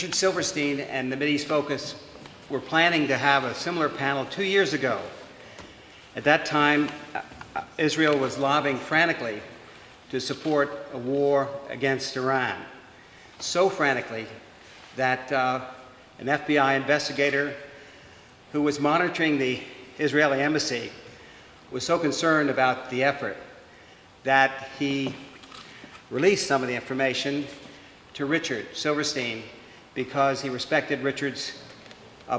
Richard Silverstein and the Mideast Focus were planning to have a similar panel 2 years ago. At that time, Israel was lobbying frantically to support a war against Iran, so frantically that an FBI investigator who was monitoring the Israeli embassy was so concerned about the effort that he released some of the information to Richard Silverstein because he respected Richard's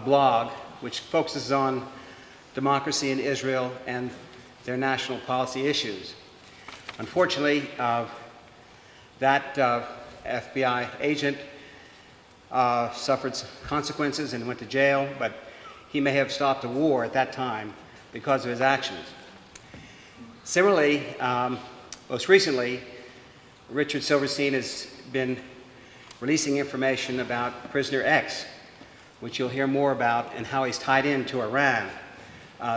blog, which focuses on democracy in Israel and their national policy issues. Unfortunately, that FBI agent suffered consequences and went to jail, but he may have stopped a war at that time because of his actions. Similarly, most recently, Richard Silverstein has been releasing information about Prisoner X, which you'll hear more about, and how he's tied into Iran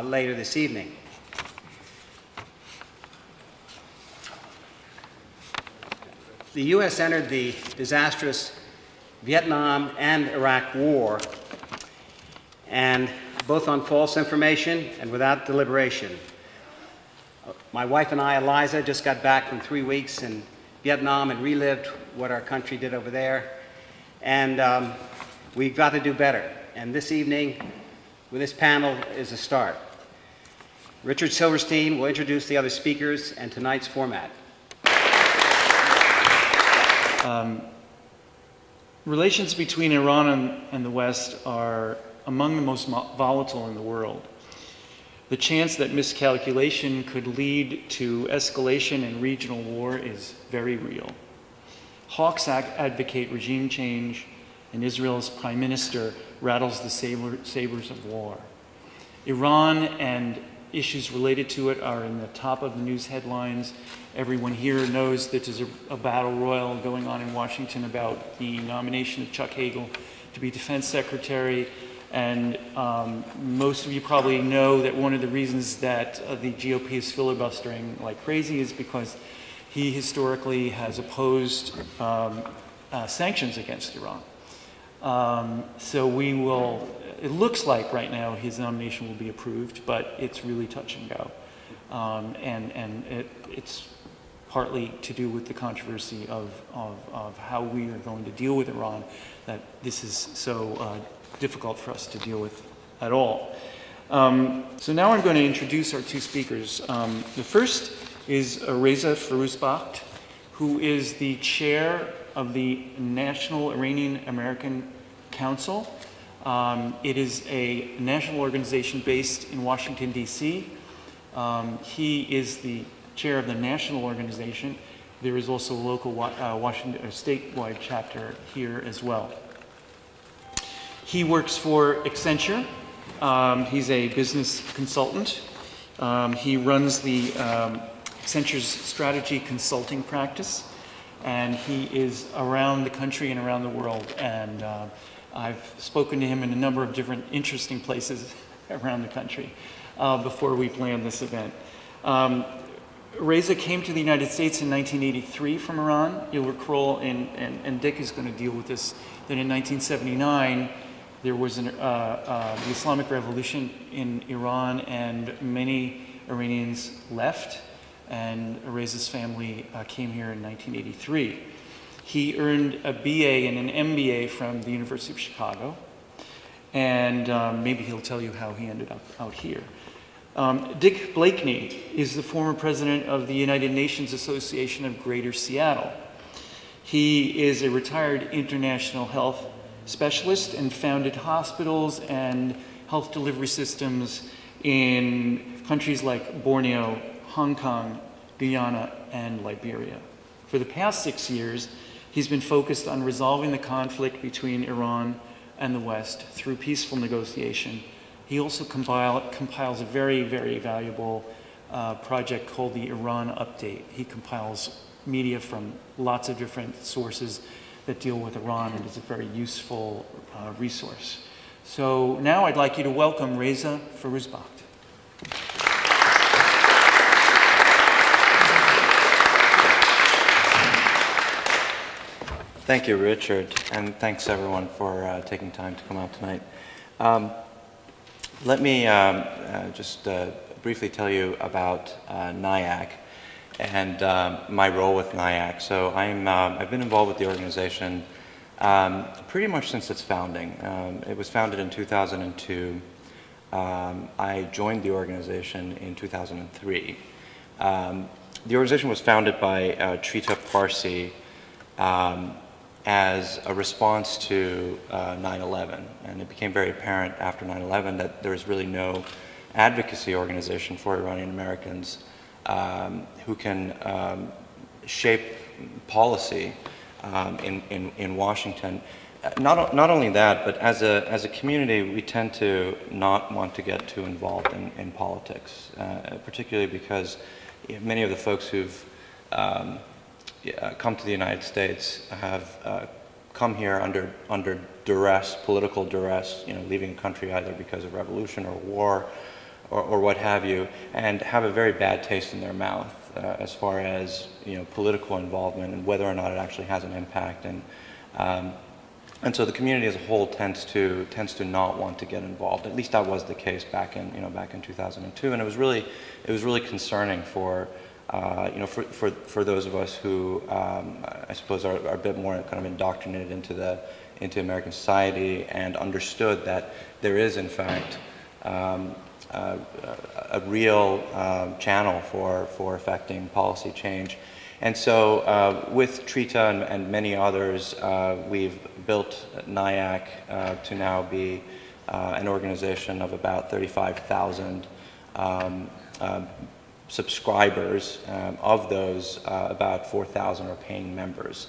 later this evening. The U.S. entered the disastrous Vietnam and Iraq war, and both on false information and without deliberation. My wife and I, Eliza, just got back from 3 weeks in Vietnam and relived what our country did over there. And we've got to do better. And this evening, with this panel, is a start. Richard Silverstein will introduce the other speakers and tonight's format. Relations between Iran and the West are among the most volatile in the world. The chance that miscalculation could lead to escalation and regional war is very real. Hawks advocate regime change, and Israel's prime minister rattles the sabers of war. Iran and issues related to it are in the top of the news headlines. Everyone here knows that there's a battle royal going on in Washington about the nomination of Chuck Hagel to be defense secretary. And most of you probably know that one of the reasons that the GOP is filibustering like crazy is because he historically has opposed sanctions against Iran. So we will, it looks like right now his nomination will be approved, but it's really touch and go. It's partly to do with the controversy of how we are going to deal with Iran, that this is so difficult for us to deal with at all. So now I'm going to introduce our two speakers. The first is Reza Firouzbakht, who is the chair of the National Iranian American Council. It is a national organization based in Washington, D.C. He is the chair of the national organization. There is also a local Washington, statewide chapter here as well. He works for Accenture. He's a business consultant. He runs the Accenture's strategy consulting practice, and he is around the country and around the world. And I've spoken to him in a number of different interesting places around the country before we planned this event. Reza came to the United States in 1983 from Iran. You'll recall, and Dick is going to deal with this, that in 1979, there was the Islamic Revolution in Iran, and many Iranians left, and Reza's family came here in 1983. He earned a BA and an MBA from the University of Chicago, and maybe he'll tell you how he ended up out here. Dick Blakney is the former president of the United Nations Association of Greater Seattle. He is a retired international health specialist and founded hospitals and health delivery systems in countries like Borneo, Hong Kong, Guyana, and Liberia. For the past 6 years, he's been focused on resolving the conflict between Iran and the West through peaceful negotiation. He also compiles a very, very valuable project called the Iran Update. He compiles media from lots of different sources that deal with Iran, and is a very useful resource. So now I'd like you to welcome Reza Firouzbakht. Thank you, Richard, and thanks everyone for taking time to come out tonight. Let me just briefly tell you about NIAC and my role with NIAC. So I've been involved with the organization pretty much since its founding. It was founded in 2002. I joined the organization in 2003. The organization was founded by Trita Parsi as a response to 9/11, and it became very apparent after 9/11 that there is really no advocacy organization for Iranian Americans who can shape policy in Washington. Not only that, but as a community, we tend to not want to get too involved in politics, particularly because many of the folks who've come to the United States have come here under duress, political duress, leaving a country either because of revolution or war or what have you, and have a very bad taste in their mouth as far as political involvement and whether or not it actually has an impact. And so the community as a whole tends to not want to get involved. At least that was the case back in 2002, and it was really concerning for those of us who I suppose are a bit more kind of indoctrinated into American society and understood that there is in fact a real channel for affecting policy change. And so with Trita and many others, we've built NIAC to now be an organization of about 35,000 subscribers. Of those, about 4,000 are paying members.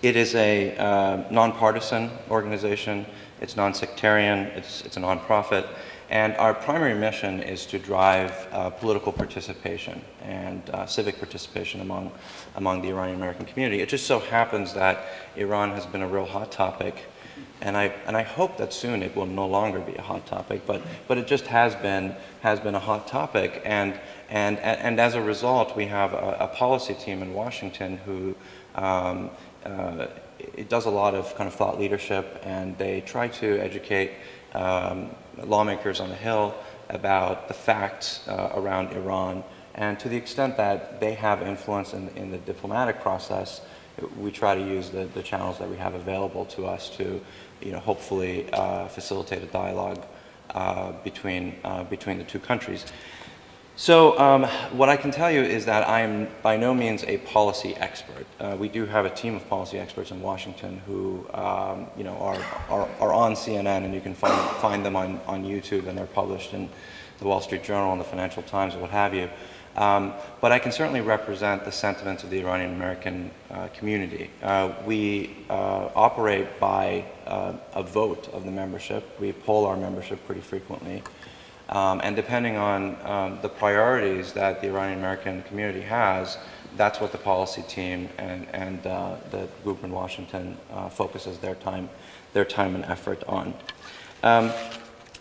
It is a nonpartisan organization. It's non-sectarian. It's a nonprofit. And our primary mission is to drive political participation and civic participation among the Iranian American community. It just so happens that Iran has been a real hot topic, and I hope that soon it will no longer be a hot topic. But it just has been a hot topic, and as a result, we have a policy team in Washington who it does a lot of kind of thought leadership, and they try to educate lawmakers on the Hill about the facts around Iran, and to the extent that they have influence in the diplomatic process, we try to use the channels that we have available to us to, hopefully facilitate a dialogue between the two countries. So what I can tell you is that I am by no means a policy expert. We do have a team of policy experts in Washington who are on CNN, and you can find them on YouTube, and they're published in the Wall Street Journal and the Financial Times and what have you. But I can certainly represent the sentiments of the Iranian American community. We operate by a vote of the membership. We poll our membership pretty frequently. And depending on the priorities that the Iranian American community has, that's what the policy team and the group in Washington focuses their time and effort on.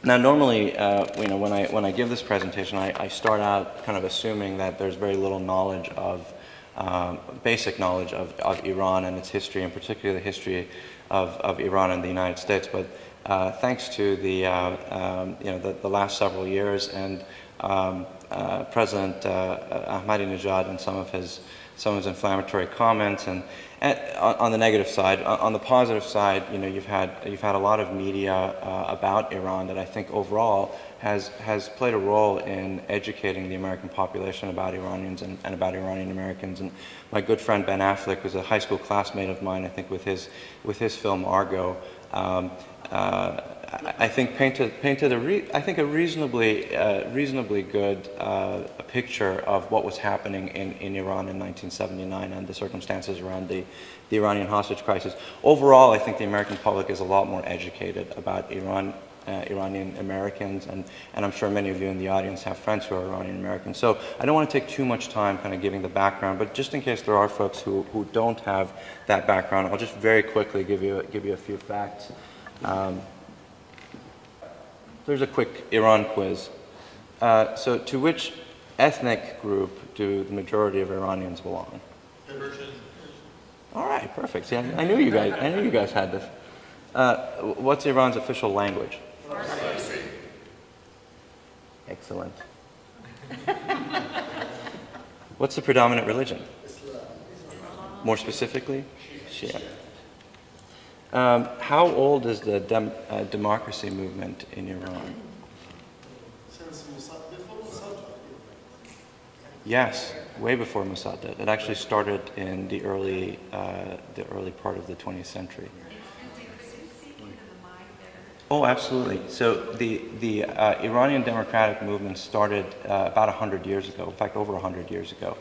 Now, normally, when I give this presentation, I start out kind of assuming that there's very little knowledge of basic knowledge of Iran and its history, and particularly the history of Iran and the United States. But thanks to the last several years and President Ahmadinejad and some of his inflammatory comments, and on the negative side. On the positive side, you've had a lot of media about Iran that I think overall has played a role in educating the American population about Iranians and about Iranian Americans. And my good friend Ben Affleck, who's a high school classmate of mine, I think with his film Argo, I think painted a reasonably good picture of what was happening in Iran in 1979 and the circumstances around the Iranian hostage crisis. Overall, I think the American public is a lot more educated about Iranian Americans, and I'm sure many of you in the audience have friends who are Iranian Americans. So I don't want to take too much time kind of giving the background, but just in case there are folks who don't have that background, I'll just very quickly give you a few facts. There's a quick Iran quiz. So to which ethnic group do the majority of Iranians belong? All right, perfect. See, I knew you guys had this. What's Iran's official language? Farsi. Excellent. What's the predominant religion? Islam. More specifically? Shia. How old is the democracy movement in Iran? Yes, way before Mossadegh. It actually started in the early part of the 20th century. Oh, absolutely. So the Iranian democratic movement started about 100 years ago. In fact, over 100 years ago.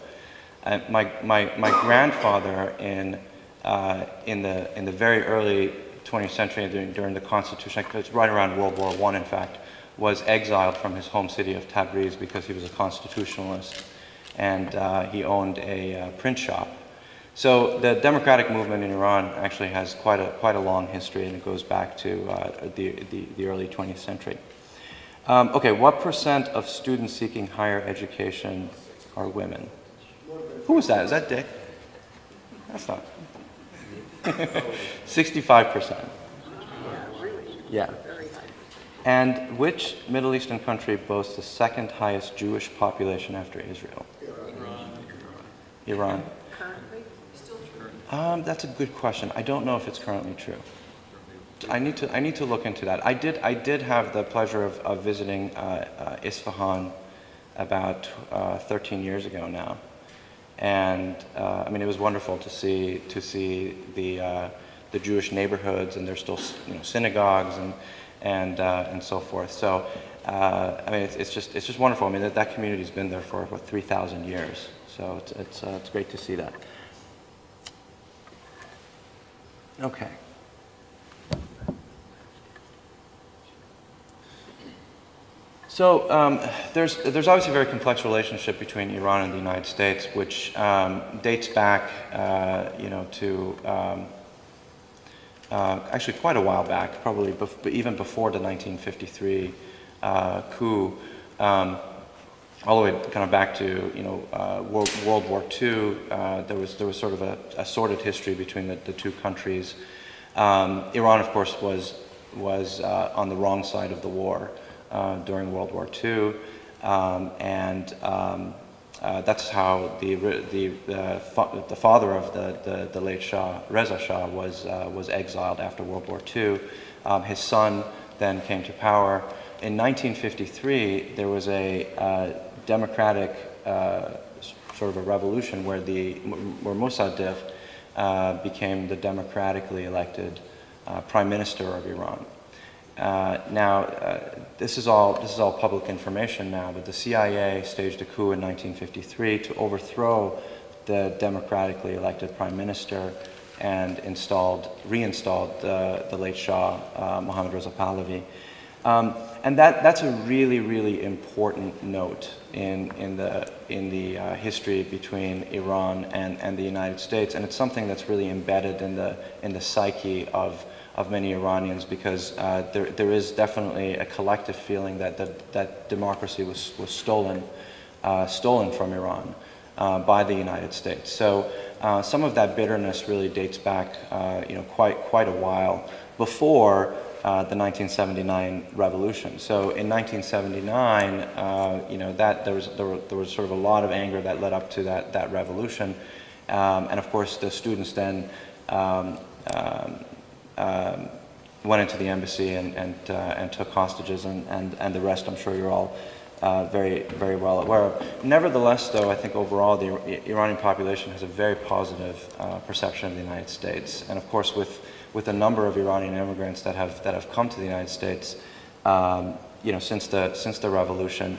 My grandfather in the very early 20th century during the Constitution, it's right around World War I, in fact, was exiled from his home city of Tabriz because he was a constitutionalist, and he owned a print shop. So the democratic movement in Iran actually has quite a long history, and it goes back to the early 20th century. Okay, what % of students seeking higher education are women? Who was that? Is that Dick? That's not. 65%. Yeah. And which Middle Eastern country boasts the second highest Jewish population after Israel? Iran. Currently? Still true? That's a good question. I don't know if it's currently true. I need to look into that. I did have the pleasure of visiting Isfahan about 13 years ago now, and I mean, it was wonderful to see the Jewish neighborhoods, and there's still synagogues and so forth. So I mean, it's just wonderful. I mean, that community's been there for what, 3,000 years. So it's great to see that. Okay. So there's obviously a very complex relationship between Iran and the United States, which dates back, to actually quite a while back, probably even before the 1953 coup, all the way kind of back to World War II. There was sort of a sordid history between the two countries. Iran, of course, was on the wrong side of the war during World War II, and that's how the father of the late Shah, Reza Shah, was exiled after World War II. His son then came to power. In 1953, there was a democratic sort of a revolution where Mossadegh became the democratically elected prime minister of Iran. Now, this is all public information now, but the CIA staged a coup in 1953 to overthrow the democratically elected prime minister and reinstalled the late Shah, Mohammad Reza Pahlavi. And that's a really, really important note in the history between Iran and the United States, and it's something that's really embedded in the psyche of many Iranians, because there is definitely a collective feeling that democracy was stolen from Iran by the United States. So some of that bitterness really dates back quite a while before the 1979 revolution. So in 1979, there was sort of a lot of anger that led up to that revolution, and of course the students then went into the embassy and took hostages, and the rest I'm sure you're all very, very well aware of. Nevertheless, though, I think overall the Iranian population has a very positive perception of the United States, and of course with a number of Iranian immigrants that have come to the United States, since the revolution,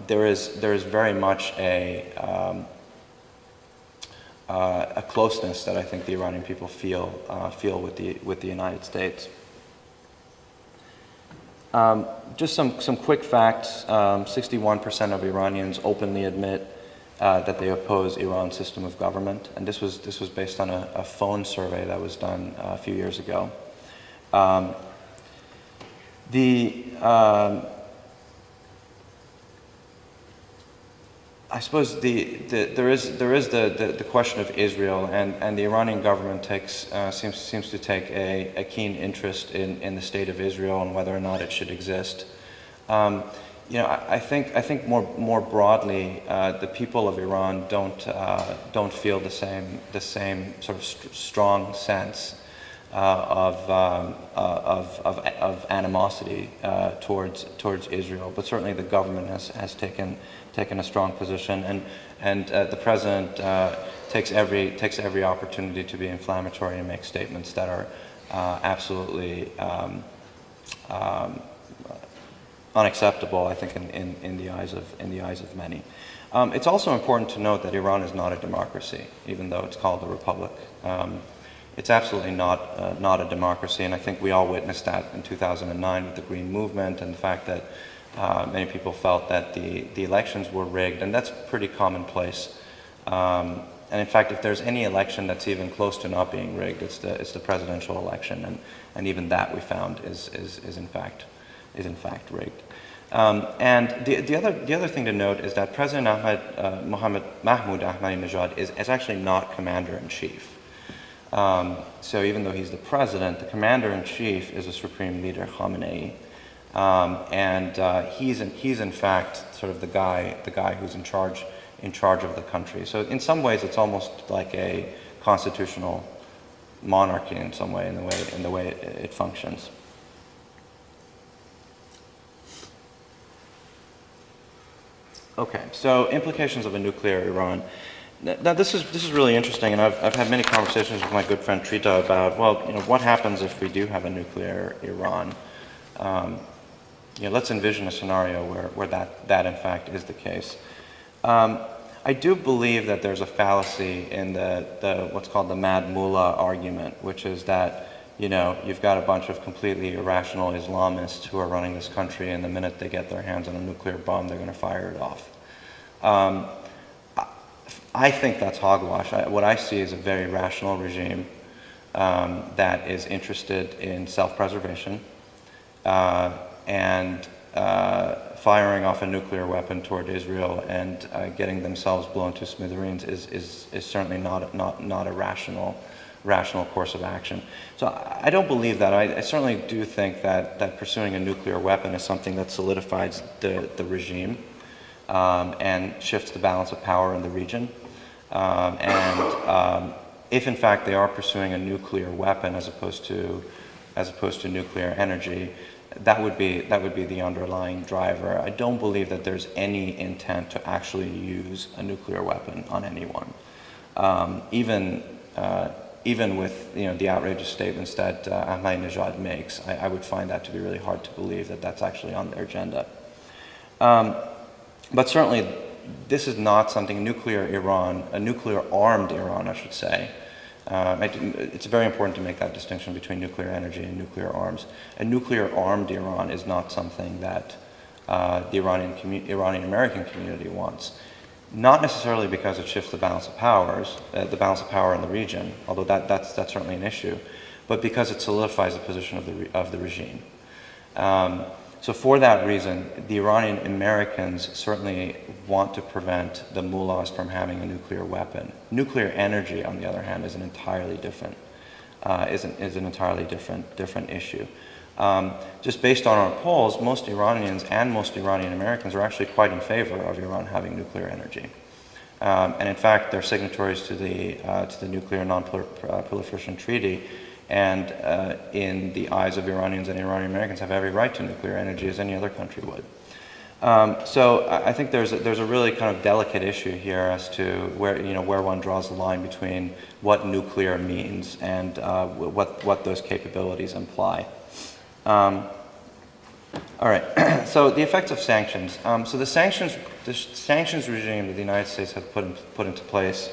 there is very much a closeness that I think the Iranian people feel with the United States. Just some quick facts. 61% of Iranians openly admit that they oppose Iran's system of government, and this was based on a phone survey that was done a few years ago. I suppose there is the question of Israel, and the Iranian government seems to take a keen interest in the state of Israel and whether or not it should exist. You know, I think more broadly, the people of Iran don't feel the same sort of strong sense of animosity towards Israel, but certainly the government has taken a strong position, and the president takes every opportunity to be inflammatory and make statements that are absolutely unacceptable, I think, in the eyes of many. It's also important to note that Iran is not a democracy, even though it's called a republic. It's absolutely not a democracy, and I think we all witnessed that in 2009 with the Green Movement and the fact that many people felt that the elections were rigged, and that's pretty commonplace. And in fact, if there's any election that's even close to not being rigged, it's the presidential election, and even that we found is in fact rigged. And the other thing to note is that President Mahmoud Ahmadinejad is actually not commander-in-chief. So even though he's the president, the commander-in-chief is the supreme leader, Khamenei, and he's in fact sort of the guy who's in charge of the country. So in some ways, it's almost like a constitutional monarchy in some way, in the way it functions. Okay, so implications of a nuclear Iran. Now this is really interesting, and I've had many conversations with my good friend Trita about, well, you know, what happens if we do have a nuclear Iran? You know, let's envision a scenario where that in fact is the case. I do believe that there's a fallacy in the what's called the Mad Mullah argument, which is that, you know, you've got a bunch of completely irrational Islamists who are running this country, and the minute they get their hands on a nuclear bomb, they're going to fire it off. I think that's hogwash. What I see is a very rational regime that is interested in self-preservation, and firing off a nuclear weapon toward Israel and getting themselves blown to smithereens is certainly not a rational course of action. So I don't believe that. I certainly do think that pursuing a nuclear weapon is something that solidifies the regime and shifts the balance of power in the region. If in fact they are pursuing a nuclear weapon as opposed to nuclear energy, that would be the underlying driver. I don't believe that there's any intent to actually use a nuclear weapon on anyone, even with, you know, the outrageous statements that Ahmadinejad makes. I would find that to be really hard to believe that that's actually on their agenda. But certainly, this is not something a nuclear armed Iran, I should say. It's very important to make that distinction between nuclear energy and nuclear arms. A nuclear armed Iran is not something that the Iranian American community wants. Not necessarily because it shifts the balance of power in the region, although that's certainly an issue, but because it solidifies the position of the regime. So for that reason, the Iranian Americans certainly want to prevent the mullahs from having a nuclear weapon. Nuclear energy, on the other hand, is an entirely different issue. Just based on our polls, most Iranians and most Iranian Americans are actually quite in favor of Iran having nuclear energy. And in fact, they're signatories to the Nuclear Non-Proliferation Treaty, and in the eyes of Iranians and Iranian Americans have every right to nuclear energy as any other country would. So I think there's a really kind of delicate issue here as to where one draws the line between what nuclear means and what those capabilities imply. All right. So the effects of sanctions. So the sanctions regime that the United States has put into place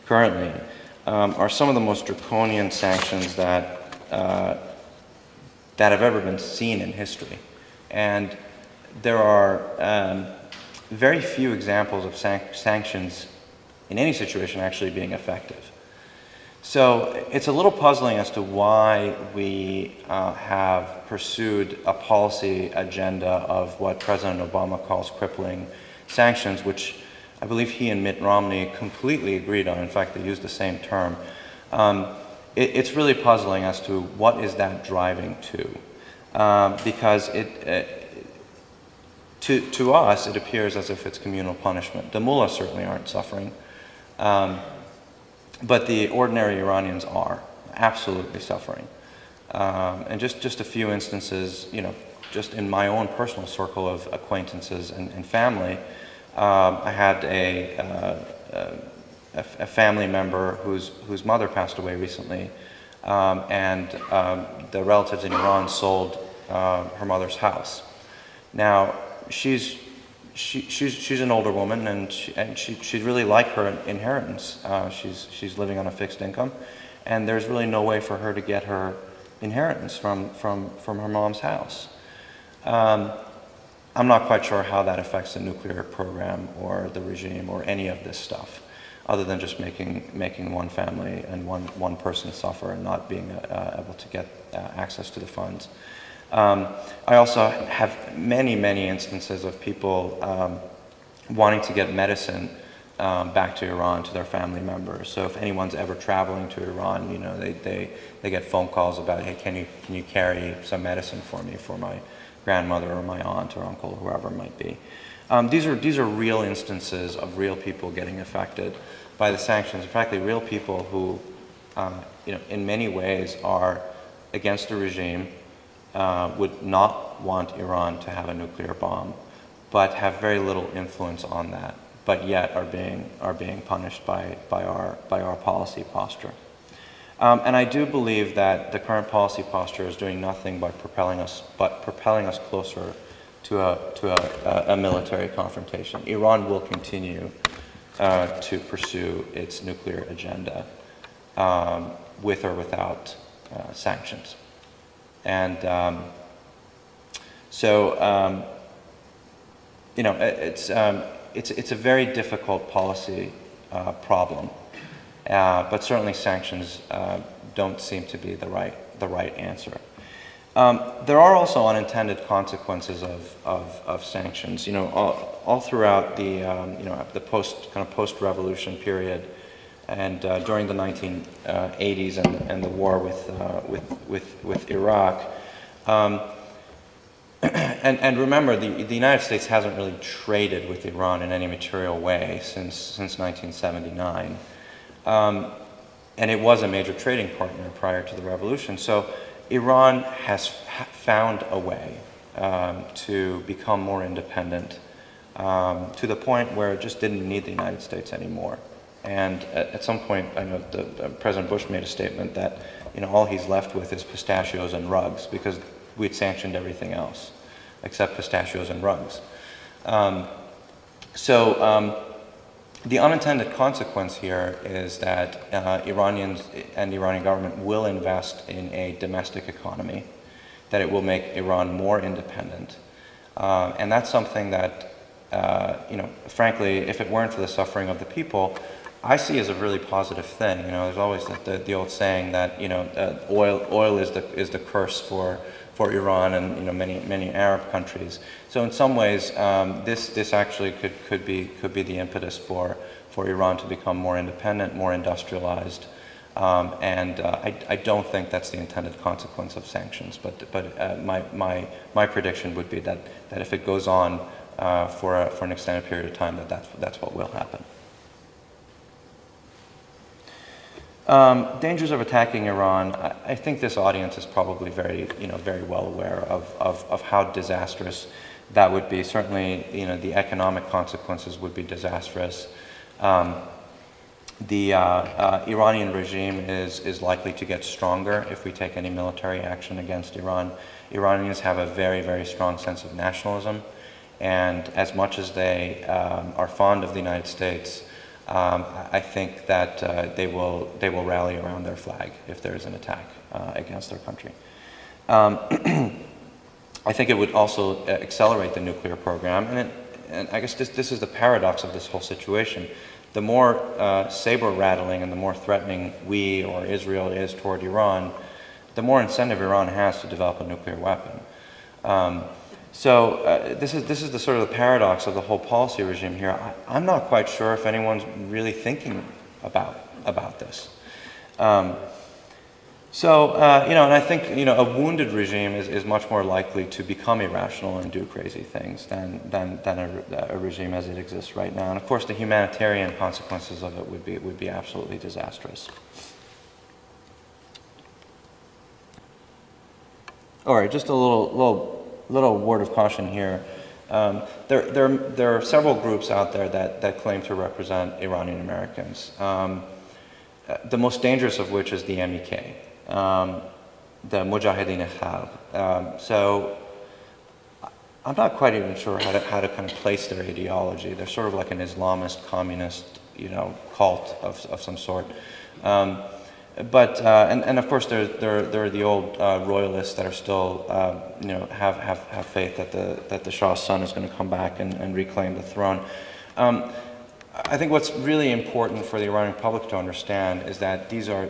currently are some of the most draconian sanctions that have ever been seen in history, and there are very few examples of sanctions in any situation actually being effective. So it's a little puzzling as to why we have pursued a policy agenda of what President Obama calls crippling sanctions, which I believe he and Mitt Romney completely agreed on. In fact, they used the same term. It's really puzzling as to what is that driving to, because to us it appears as if it's communal punishment. The mullahs certainly aren't suffering, but the ordinary Iranians are absolutely suffering. And just a few instances, just in my own personal circle of acquaintances and family, I had a family member whose mother passed away recently, and the relatives in Iran sold her mother's house. Now she's an older woman, and she'd really like her inheritance. She's living on a fixed income, and there's really no way for her to get her inheritance from her mom's house. I'm not quite sure how that affects the nuclear program or the regime or any of this stuff, other than just making one family and one person suffer and not being able to get access to the funds. I also have many instances of people wanting to get medicine back to Iran to their family members. So if anyone's ever traveling to Iran, they get phone calls about, hey, can you carry some medicine for me, for my grandmother or my aunt or uncle or whoever it might be. These are real instances of real people getting affected by the sanctions. Frankly, real people who, in many ways are against the regime, would not want Iran to have a nuclear bomb, but have very little influence on that, but yet are being punished by our policy posture. And I do believe that the current policy posture is doing nothing but propelling us closer to a military confrontation. Iran will continue to pursue its nuclear agenda with or without sanctions. And it's a very difficult policy problem. But certainly sanctions don't seem to be the right answer. There are also unintended consequences of sanctions. All throughout the post-revolution period, and during the 1980s and the war with Iraq. And remember, the United States hasn't really traded with Iran in any material way since 1979. And it was a major trading partner prior to the revolution. So Iran has found a way to become more independent to the point where it just didn't need the United States anymore. And at some point, I know President Bush made a statement that all he's left with is pistachios and rugs, because we'd sanctioned everything else except pistachios and rugs. The unintended consequence here is that Iranians and the Iranian government will invest in a domestic economy, that it will make Iran more independent. And that's something that, frankly, if it weren't for the suffering of the people, I see as a really positive thing. There's always the old saying that, oil is the curse for Iran and many Arab countries. So in some ways, this actually could be the impetus for Iran to become more independent, more industrialized, and I don't think that's the intended consequence of sanctions. But my prediction would be that if it goes on for an extended period of time, that's what will happen. Dangers of attacking Iran. I think this audience is probably very well aware of how disastrous that would be. Certainly, the economic consequences would be disastrous. The Iranian regime is likely to get stronger if we take any military action against Iran. Iranians have a very strong sense of nationalism, and as much as they are fond of the United States, I think that they will rally around their flag if there is an attack against their country. I think it would also accelerate the nuclear program, and I guess this is the paradox of this whole situation. The more saber rattling and the more threatening we or Israel is toward Iran, the more incentive Iran has to develop a nuclear weapon. This is the sort of the paradox of the whole policy regime here. I'm not quite sure if anyone's really thinking about this. And I think, a wounded regime is much more likely to become irrational and do crazy things than a regime as it exists right now. And of course, the humanitarian consequences of it would be absolutely disastrous. All right, just a little word of caution here. There are several groups out there that claim to represent Iranian Americans. The most dangerous of which is the MEK, the Mujahideen Khalq. So I'm not quite even sure how to kind of place their ideology. They're sort of like an Islamist, communist, cult of some sort. And of course there are the old royalists that are still have faith that the Shah's son is going to come back and reclaim the throne. I think what's really important for the Iranian public to understand is that these are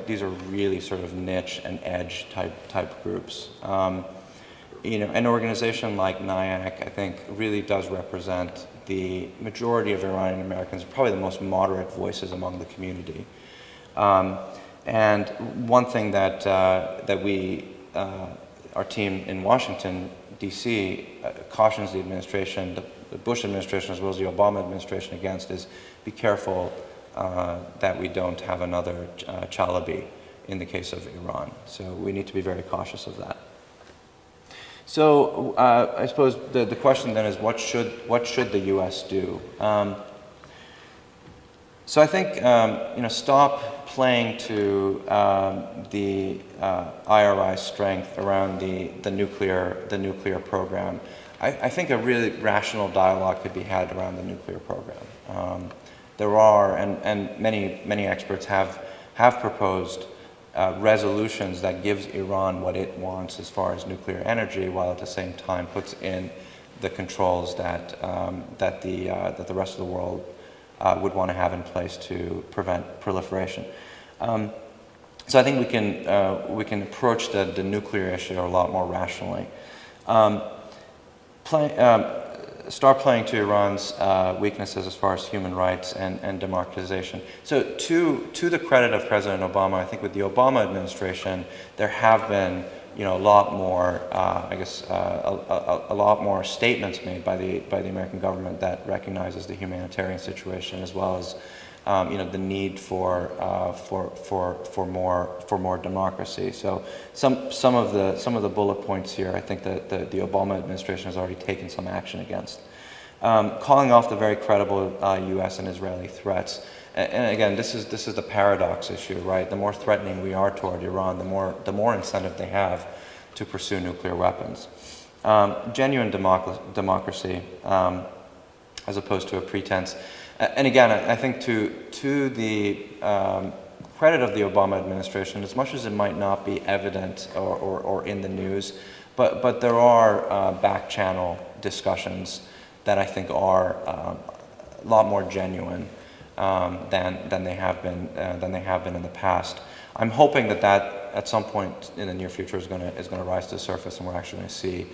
really sort of niche and edge type groups. An organization like NIAC, I think, really does represent the majority of Iranian Americans, probably the most moderate voices among the community. And one thing that we, our team in Washington, D.C., cautions the administration, the Bush administration as well as the Obama administration against is be careful that we don't have another Chalabi in the case of Iran. So we need to be very cautious of that. So I suppose the question then is what should the U.S. do? So I think stop playing to the IRI's strength around the nuclear program. I think a really rational dialogue could be had around the nuclear program. There are, and many experts have proposed resolutions that gives Iran what it wants as far as nuclear energy, while at the same time puts in the controls that the rest of the world would want to have in place to prevent proliferation. So I think we can approach the nuclear issue a lot more rationally. Start playing to Iran's weaknesses as far as human rights and democratization. So to the credit of President Obama, I think with the Obama administration, there have been a lot more, a lot more statements made by the American government that recognizes the humanitarian situation as well as the need for more democracy. So some of the bullet points here, I think that the Obama administration has already taken some action against. Calling off the very credible U.S. and Israeli threats. And again, this is the paradox issue, right? The more threatening we are toward Iran, the more incentive they have to pursue nuclear weapons. Genuine democracy, as opposed to a pretense. And again, I think to the credit of the Obama administration, as much as it might not be evident or in the news, but there are back channel discussions that I think are a lot more genuine than they have been in the past. I'm hoping that at some point in the near future is going to rise to the surface, and we're actually going to see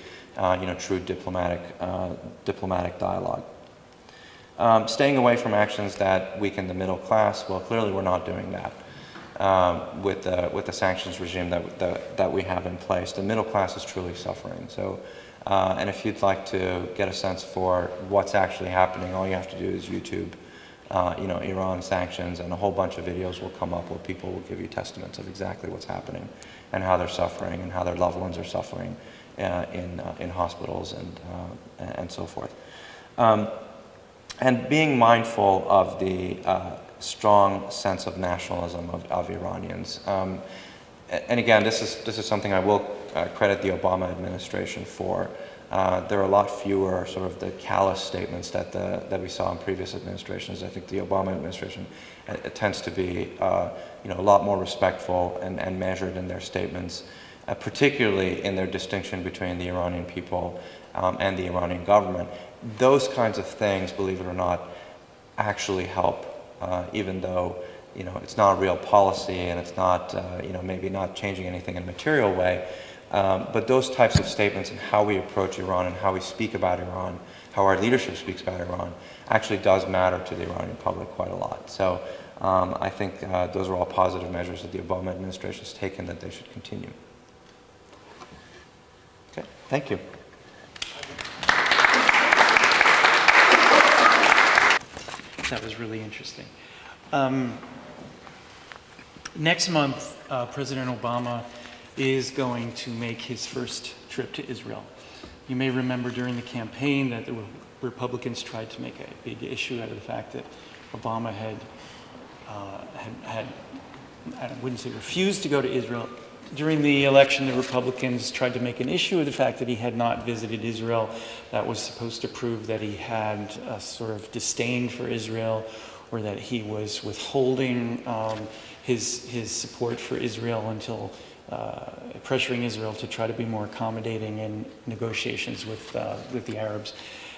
true diplomatic dialogue. Staying away from actions that weaken the middle class. Well, clearly we're not doing that with the sanctions regime that we have in place. The middle class is truly suffering. So, and if you'd like to get a sense for what's actually happening, all you have to do is YouTube, Iran sanctions, and a whole bunch of videos will come up where people will give you testaments of exactly what's happening and how they're suffering and how their loved ones are suffering in hospitals and so forth. And being mindful of the strong sense of nationalism of Iranians. And again, this is something I will credit the Obama administration for. There are a lot fewer sort of the callous statements that we saw in previous administrations. I think the Obama administration tends to be a lot more respectful and measured in their statements, particularly in their distinction between the Iranian people and the Iranian government. Those kinds of things, believe it or not, actually help, even though it's not a real policy and it's not maybe not changing anything in a material way. But those types of statements and how we approach Iran and how we speak about Iran, how our leadership speaks about Iran, actually does matter to the Iranian public quite a lot. So I think those are all positive measures that the Obama administration has taken that they should continue. Okay, thank you. That was really interesting. Next month, President Obama is going to make his first trip to Israel. You may remember during the campaign that the Republicans tried to make a big issue out of the fact that Obama had I wouldn't say refused to go to Israel. During the election, the Republicans tried to make an issue of the fact that he had not visited Israel. That was supposed to prove that he had a sort of disdain for Israel, or that he was withholding his support for Israel until pressuring Israel to try to be more accommodating in negotiations with the Arabs.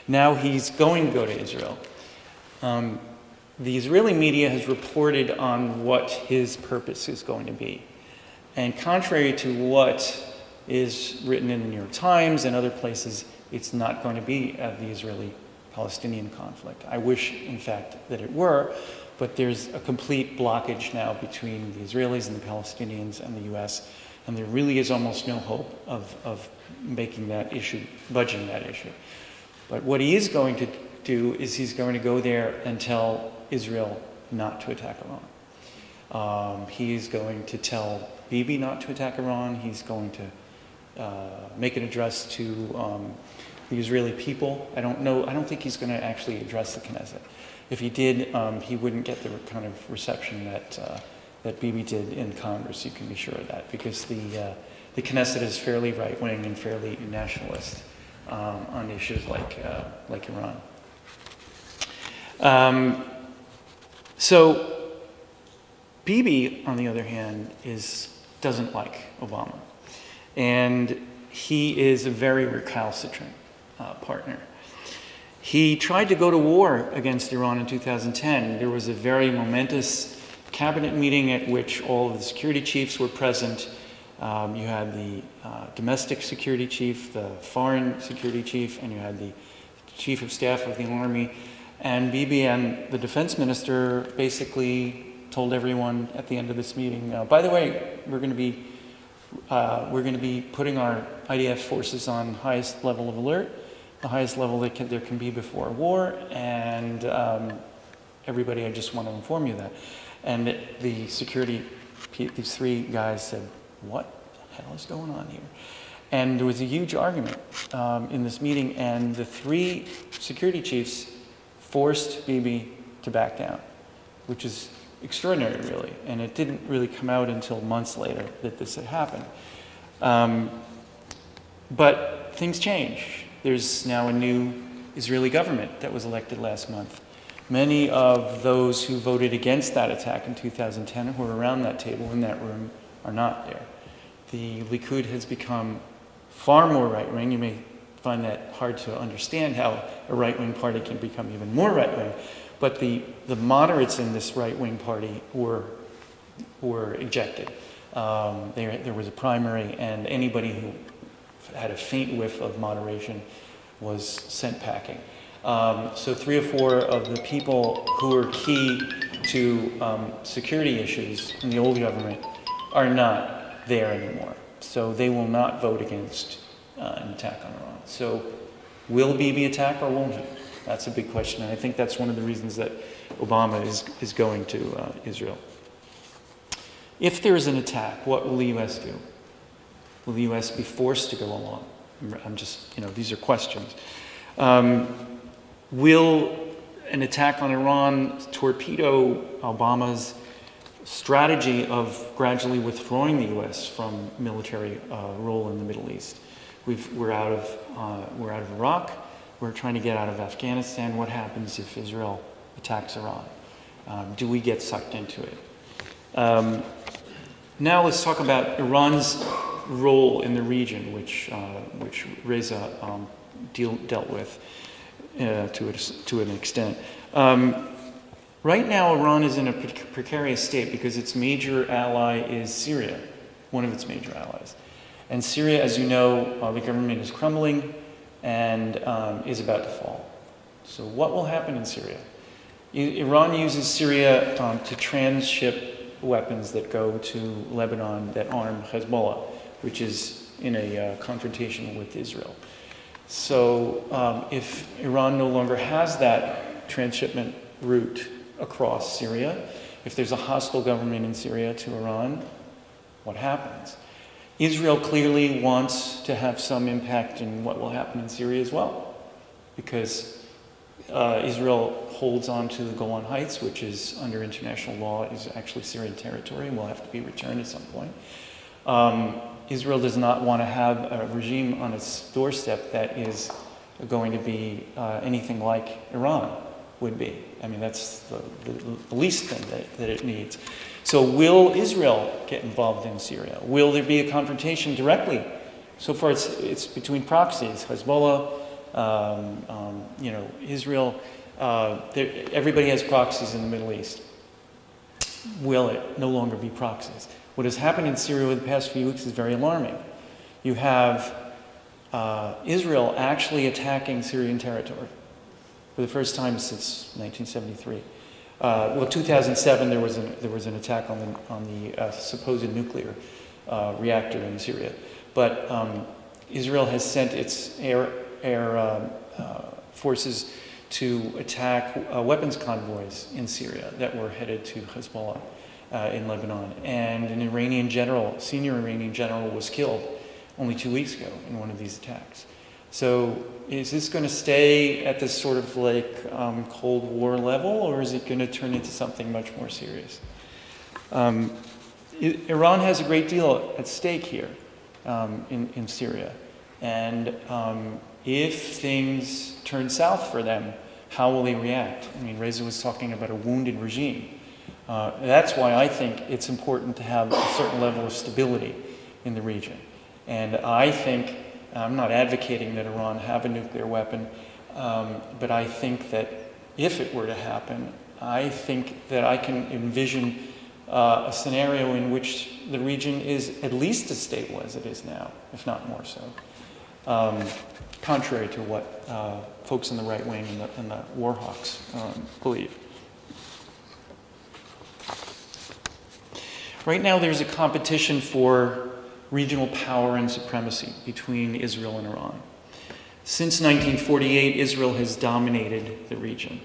Now he's going to go to Israel. The Israeli media has reported on what his purpose is going to be. And contrary to what is written in the New York Times and other places, it's not going to be the Israeli-Palestinian conflict. I wish, in fact, that it were, but there's a complete blockage now between the Israelis and the Palestinians and the U.S., and there really is almost no hope of making that issue, budging that issue. But what he is going to do is he's going to go there and tell Israel not to attack Iran. He is going to tell Bibi not to attack Iran. He's going to make an address to the Israeli people. I don't think he's going to actually address the Knesset. If he did, he wouldn't get the kind of reception that Bibi did in Congress. You can be sure of that, because the Knesset is fairly right-wing and fairly nationalist on issues like Iran. So Bibi, on the other hand, doesn't like Obama, and he is a very recalcitrant partner. He tried to go to war against Iran in 2010. There was a very momentous cabinet meeting at which all of the security chiefs were present. You had the domestic security chief, the foreign security chief, and you had the chief of staff of the army. And Bibi and the defense minister basically told everyone at the end of this meeting, by the way, we're going to be putting our IDF forces on highest level of alert, the highest level there can be before a war, and everybody, I just want to inform you that. And the security, these three guys said, what the hell is going on here? And there was a huge argument in this meeting, and the three security chiefs forced Bibi to back down, which is extraordinary, really. And it didn't really come out until months later that this had happened. But things change. There's now a new Israeli government that was elected last month. Many of those who voted against that attack in 2010, who were around that table in that room, are not there. The Likud has become far more right-wing. You may find that hard to understand, how a right-wing party can become even more right-wing. But the moderates in this right-wing party were ejected. There was a primary, and anybody who had a faint whiff of moderation was sent packing. So 3 or 4 of the people who were key to security issues in the old government are not there anymore. So they will not vote against an attack on Iran. So will Bibi attack or won't he? That's a big question, and I think that's one of the reasons that Obama is going to Israel. If there is an attack, what will the U.S. do? Will the U.S. be forced to go along? I'm just, these are questions. Will an attack on Iran torpedo Obama's strategy of gradually withdrawing the U.S. from military role in the Middle East? We're out of Iraq. We're trying to get out of Afghanistan. What happens if Israel attacks Iran? Do we get sucked into it? Now let's talk about Iran's role in the region, which Reza dealt with to an extent. Right now, Iran is in a precarious state because its major ally is Syria, one of its major allies. And Syria, as you know, the government is crumbling and is about to fall. So what will happen in Syria? Iran uses Syria to transship weapons that go to Lebanon that arm Hezbollah, which is in a confrontation with Israel. So if Iran no longer has that transshipment route across Syria, if there's a hostile government in Syria to Iran, what happens? Israel clearly wants to have some impact in what will happen in Syria as well, because Israel holds on to the Golan Heights, which is under international law is actually Syrian territory and will have to be returned at some point. Israel does not want to have a regime on its doorstep that is going to be anything like Iran would be. I mean, that's the least thing that it needs. So will Israel get involved in Syria? Will there be a confrontation directly? So far it's between proxies, Hezbollah, Israel. Everybody has proxies in the Middle East. Will it no longer be proxies? What has happened in Syria over the past few weeks is very alarming. You have Israel actually attacking Syrian territory for the first time since 1973. 2007 there was an attack on the supposed nuclear reactor in Syria, but Israel has sent its air forces to attack weapons convoys in Syria that were headed to Hezbollah in Lebanon, and an Iranian general, senior Iranian general, was killed only 2 weeks ago in one of these attacks. So is this going to stay at this sort of like Cold War level, or is it going to turn into something much more serious? Iran has a great deal at stake here in Syria. And if things turn south for them, how will they react? I mean, Reza was talking about a wounded regime. That's why I think it's important to have a certain level of stability in the region. And I think, I'm not advocating that Iran have a nuclear weapon, but I think that if it were to happen, I think that I can envision a scenario in which the region is at least as stable as it is now, if not more so, contrary to what folks in the right wing and the war hawks believe. Right now there's a competition for regional power and supremacy between Israel and Iran. Since 1948, Israel has dominated the region.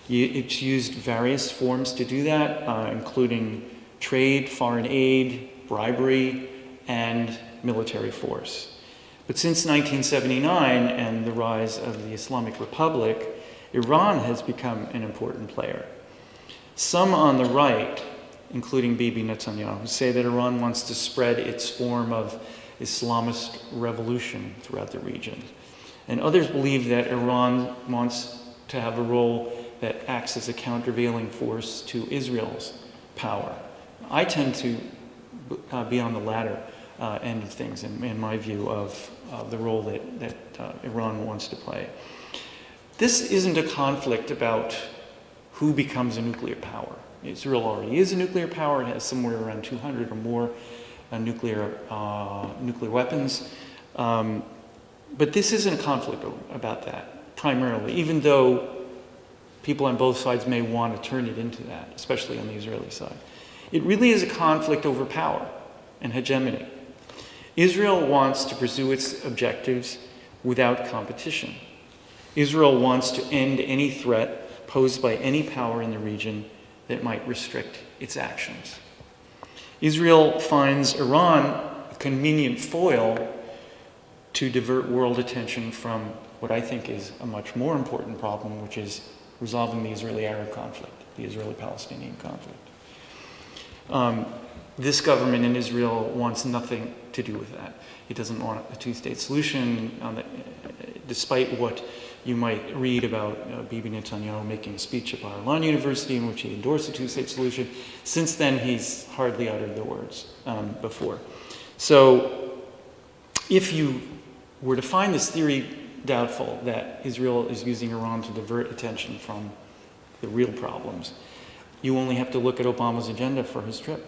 It's used various forms to do that, including trade, foreign aid, bribery, and military force. But since 1979 and the rise of the Islamic Republic, Iran has become an important player. Some on the right, including Bibi Netanyahu, say that Iran wants to spread its form of Islamist revolution throughout the region. And others believe that Iran wants to have a role that acts as a countervailing force to Israel's power. I tend to be on the latter end of things in my view of the role that Iran wants to play. This isn't a conflict about who becomes a nuclear power. Israel already is a nuclear power. It has somewhere around 200 or more nuclear weapons. But this isn't a conflict about that, primarily, even though people on both sides may want to turn it into that, especially on the Israeli side. It really is a conflict over power and hegemony. Israel wants to pursue its objectives without competition. Israel wants to end any threat posed by any power in the region that might restrict its actions. Israel finds Iran a convenient foil to divert world attention from what I think is a much more important problem, which is resolving the Israeli-Arab conflict, the Israeli-Palestinian conflict. This government in Israel wants nothing to do with that. It doesn't want a two-state solution, despite what you might read about Bibi Netanyahu making a speech at Bar-Ilan University in which he endorsed a two-state solution. Since then, he's hardly uttered the words before. So if you were to find this theory doubtful, that Israel is using Iran to divert attention from the real problems, you only have to look at Obama's agenda for his trip.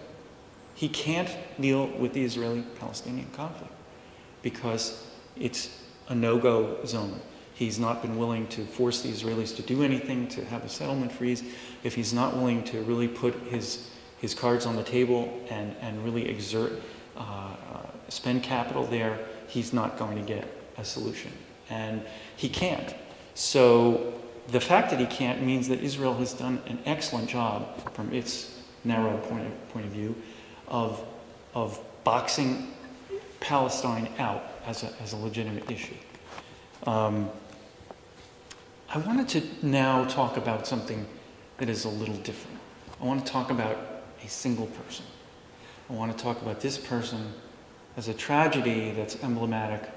He can't deal with the Israeli-Palestinian conflict. because it's a no-go zone. He's not been willing to force the Israelis to do anything, to have a settlement freeze. If he's not willing to really put his cards on the table and really exert, spend capital there, he's not going to get a solution. And he can't. So the fact that he can't means that Israel has done an excellent job from its narrow point of view of boxing Palestine out as a legitimate issue. I wanted to now talk about something that is a little different. I want to talk about a single person. I want to talk about this person as a tragedy that's emblematic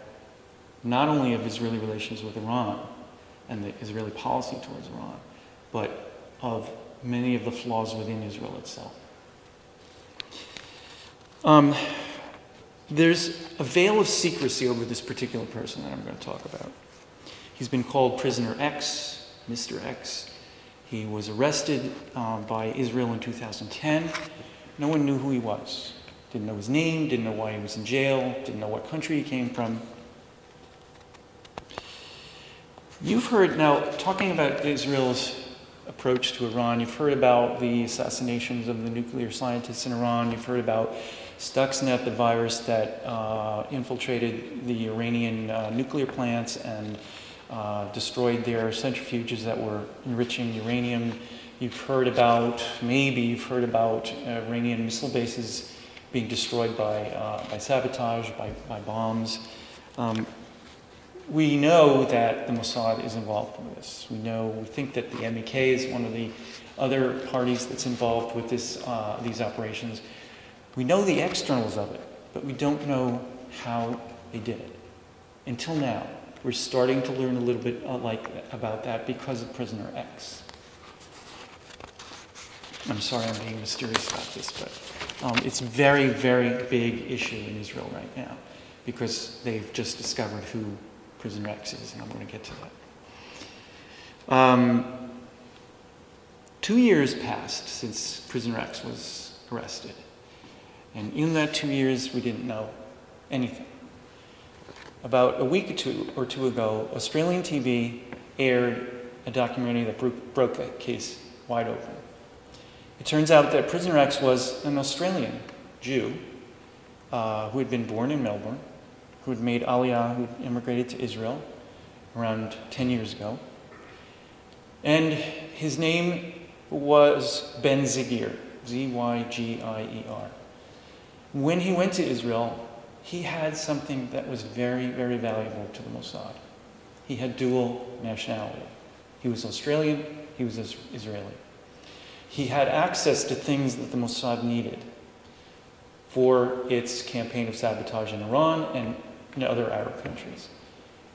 not only of Israeli relations with Iran and the Israeli policy towards Iran, but of many of the flaws within Israel itself. There's a veil of secrecy over this particular person that I'm going to talk about. He's been called Prisoner X, Mr. X. He was arrested by Israel in 2010. No one knew who he was. Didn't know his name, didn't know why he was in jail, didn't know what country he came from. You've heard, now, talking about Israel's approach to Iran, you've heard about the assassinations of the nuclear scientists in Iran, you've heard about Stuxnet, the virus that infiltrated the Iranian nuclear plants and destroyed their centrifuges that were enriching uranium. You've heard about, maybe you've heard about Iranian missile bases being destroyed by sabotage, by bombs. We know that the Mossad is involved in this. We think that the MEK is one of the other parties that's involved with these operations. We know the externals of it, but we don't know how they did it. Until now, we're starting to learn a little bit about that because of Prisoner X. I'm sorry I'm being mysterious about this, but it's a very, very big issue in Israel right now because they've just discovered who Prisoner X is, and I'm going to get to that. 2 years passed since Prisoner X was arrested. And in that 2 years, we didn't know anything. About a week or two ago, Australian TV aired a documentary that broke that case wide open. It turns out that Prisoner X was an Australian Jew who had been born in Melbourne, who had made Aliyah, who immigrated to Israel around 10 years ago. And his name was Ben Zigir, Z-Y-G-I-E-R. When he went to Israel, he had something that was very, very valuable to the Mossad. He had dual nationality. He was Australian, he was Israeli. He had access to things that the Mossad needed for its campaign of sabotage in Iran and in other Arab countries.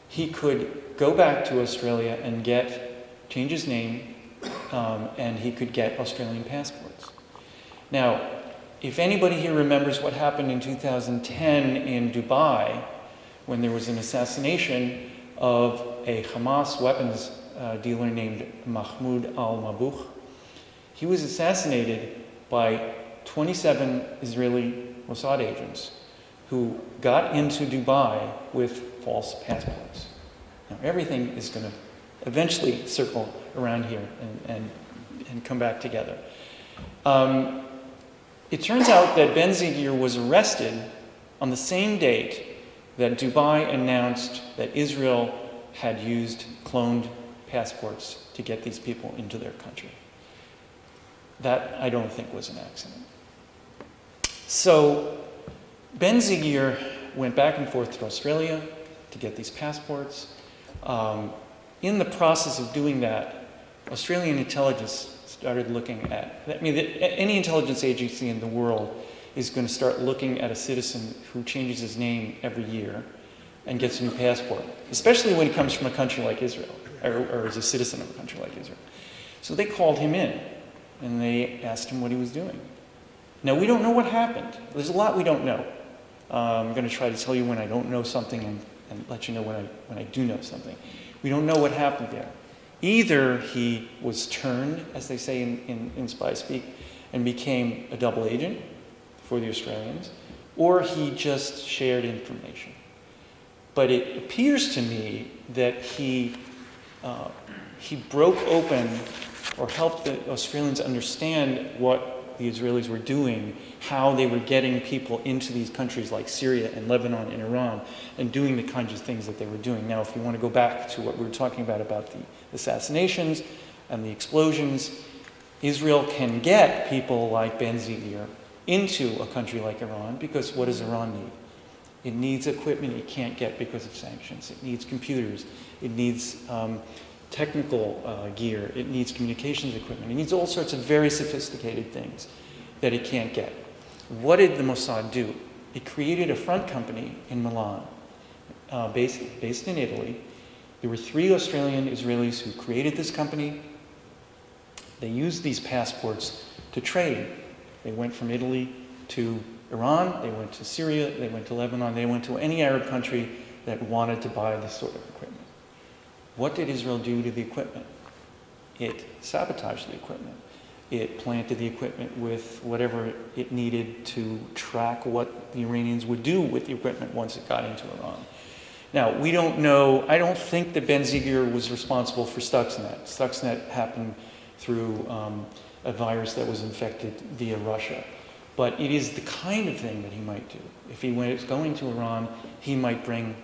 He could go back to Australia and change his name, and he could get Australian passports. Now, if anybody here remembers what happened in 2010 in Dubai, when there was an assassination of a Hamas weapons dealer named Mahmoud al-Mabouh, he was assassinated by 27 Israeli Mossad agents who got into Dubai with false passports. Now, everything is going to eventually circle around here and come back together. It turns out that Ben Zigir was arrested on the same date that Dubai announced that Israel had used cloned passports to get these people into their country. That, I don't think, was an accident. So Ben Zigir went back and forth to Australia to get these passports. In the process of doing that, Australian intelligence started looking at, any intelligence agency in the world is going to start looking at a citizen who changes his name every year and gets a new passport, especially when he comes from a country like Israel, or is a citizen of a country like Israel. So they called him in, and they asked him what he was doing. Now, we don't know what happened. There's a lot we don't know. I'm going to try to tell you when I don't know something and let you know when I do know something. We don't know what happened there. Either he was turned, as they say in spy speak, and became a double agent for the Australians, or he just shared information. But it appears to me that he broke open or helped the Australians understand what the Israelis were doing, how they were getting people into these countries like Syria and Lebanon and Iran and doing the kinds of things that they were doing. Now, if you want to go back to what we were talking about the assassinations and the explosions, Israel can get people like Ben-Zvi into a country like Iran because what does Iran need? It needs equipment it can't get because of sanctions. It needs computers. It needs technical gear. It needs communications equipment. It needs all sorts of very sophisticated things that it can't get. What did the Mossad do? It created a front company in Milan, based in Italy. There were 3 Australian Israelis who created this company. They used these passports to trade. They went from Italy to Iran, they went to Syria, they went to Lebanon, they went to any Arab country that wanted to buy this sort of equipment. What did Israel do to the equipment? It sabotaged the equipment. It planted the equipment with whatever it needed to track what the Iranians would do with the equipment once it got into Iran. Now, we don't know, I don't think that Ben-Zvi was responsible for Stuxnet. Stuxnet happened through a virus that was infected via Russia. But it is the kind of thing that he might do. If he was going to Iran, he might bring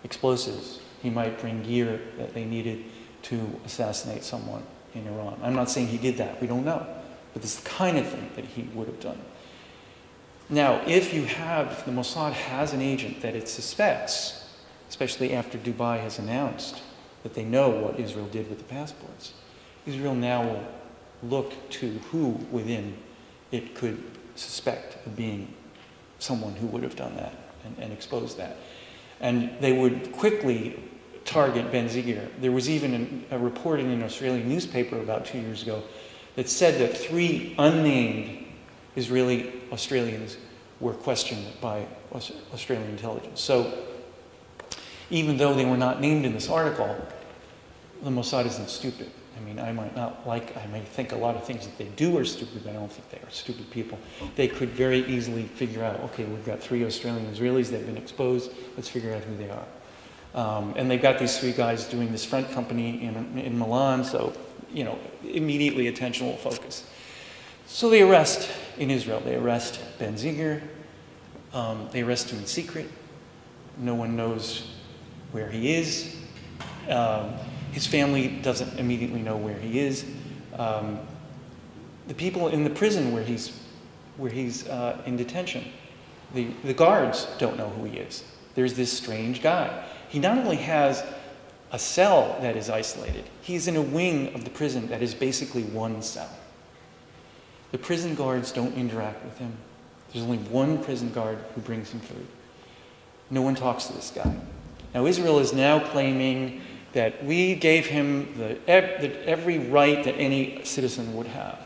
explosives. He might bring gear that they needed to assassinate someone in Iran. I'm not saying he did that. We don't know. But this is the kind of thing that he would have done. Now, if the Mossad has an agent that it suspects, especially after Dubai has announced that they know what Israel did with the passports, Israel now will look to who within it could suspect of being someone who would have done that and exposed that. And they would quickly target Ben-Zvi. There was even a report in an Australian newspaper about 2 years ago that said that 3 unnamed Israeli Australians were questioned by Australian intelligence. So even though they were not named in this article, the Mossad isn't stupid. I mean, I may think a lot of things that they do are stupid, but I don't think they are stupid people. They could very easily figure out, okay, we've got 3 Australian Israelis, they've been exposed, let's figure out who they are. And they've got these 3 guys doing this front company in Milan, so, you know, immediately attention will focus. So they arrest in Israel, they arrest Ben-Zvi, they arrest him in secret. No one knows where he is. His family doesn't immediately know where he is. The people in the prison where he's in detention, the guards don't know who he is. There's this strange guy. He not only has a cell that is isolated, he's in a wing of the prison that is basically one cell. The prison guards don't interact with him. There's only one prison guard who brings him food. No one talks to this guy. Now Israel is now claiming that we gave him every right that any citizen would have.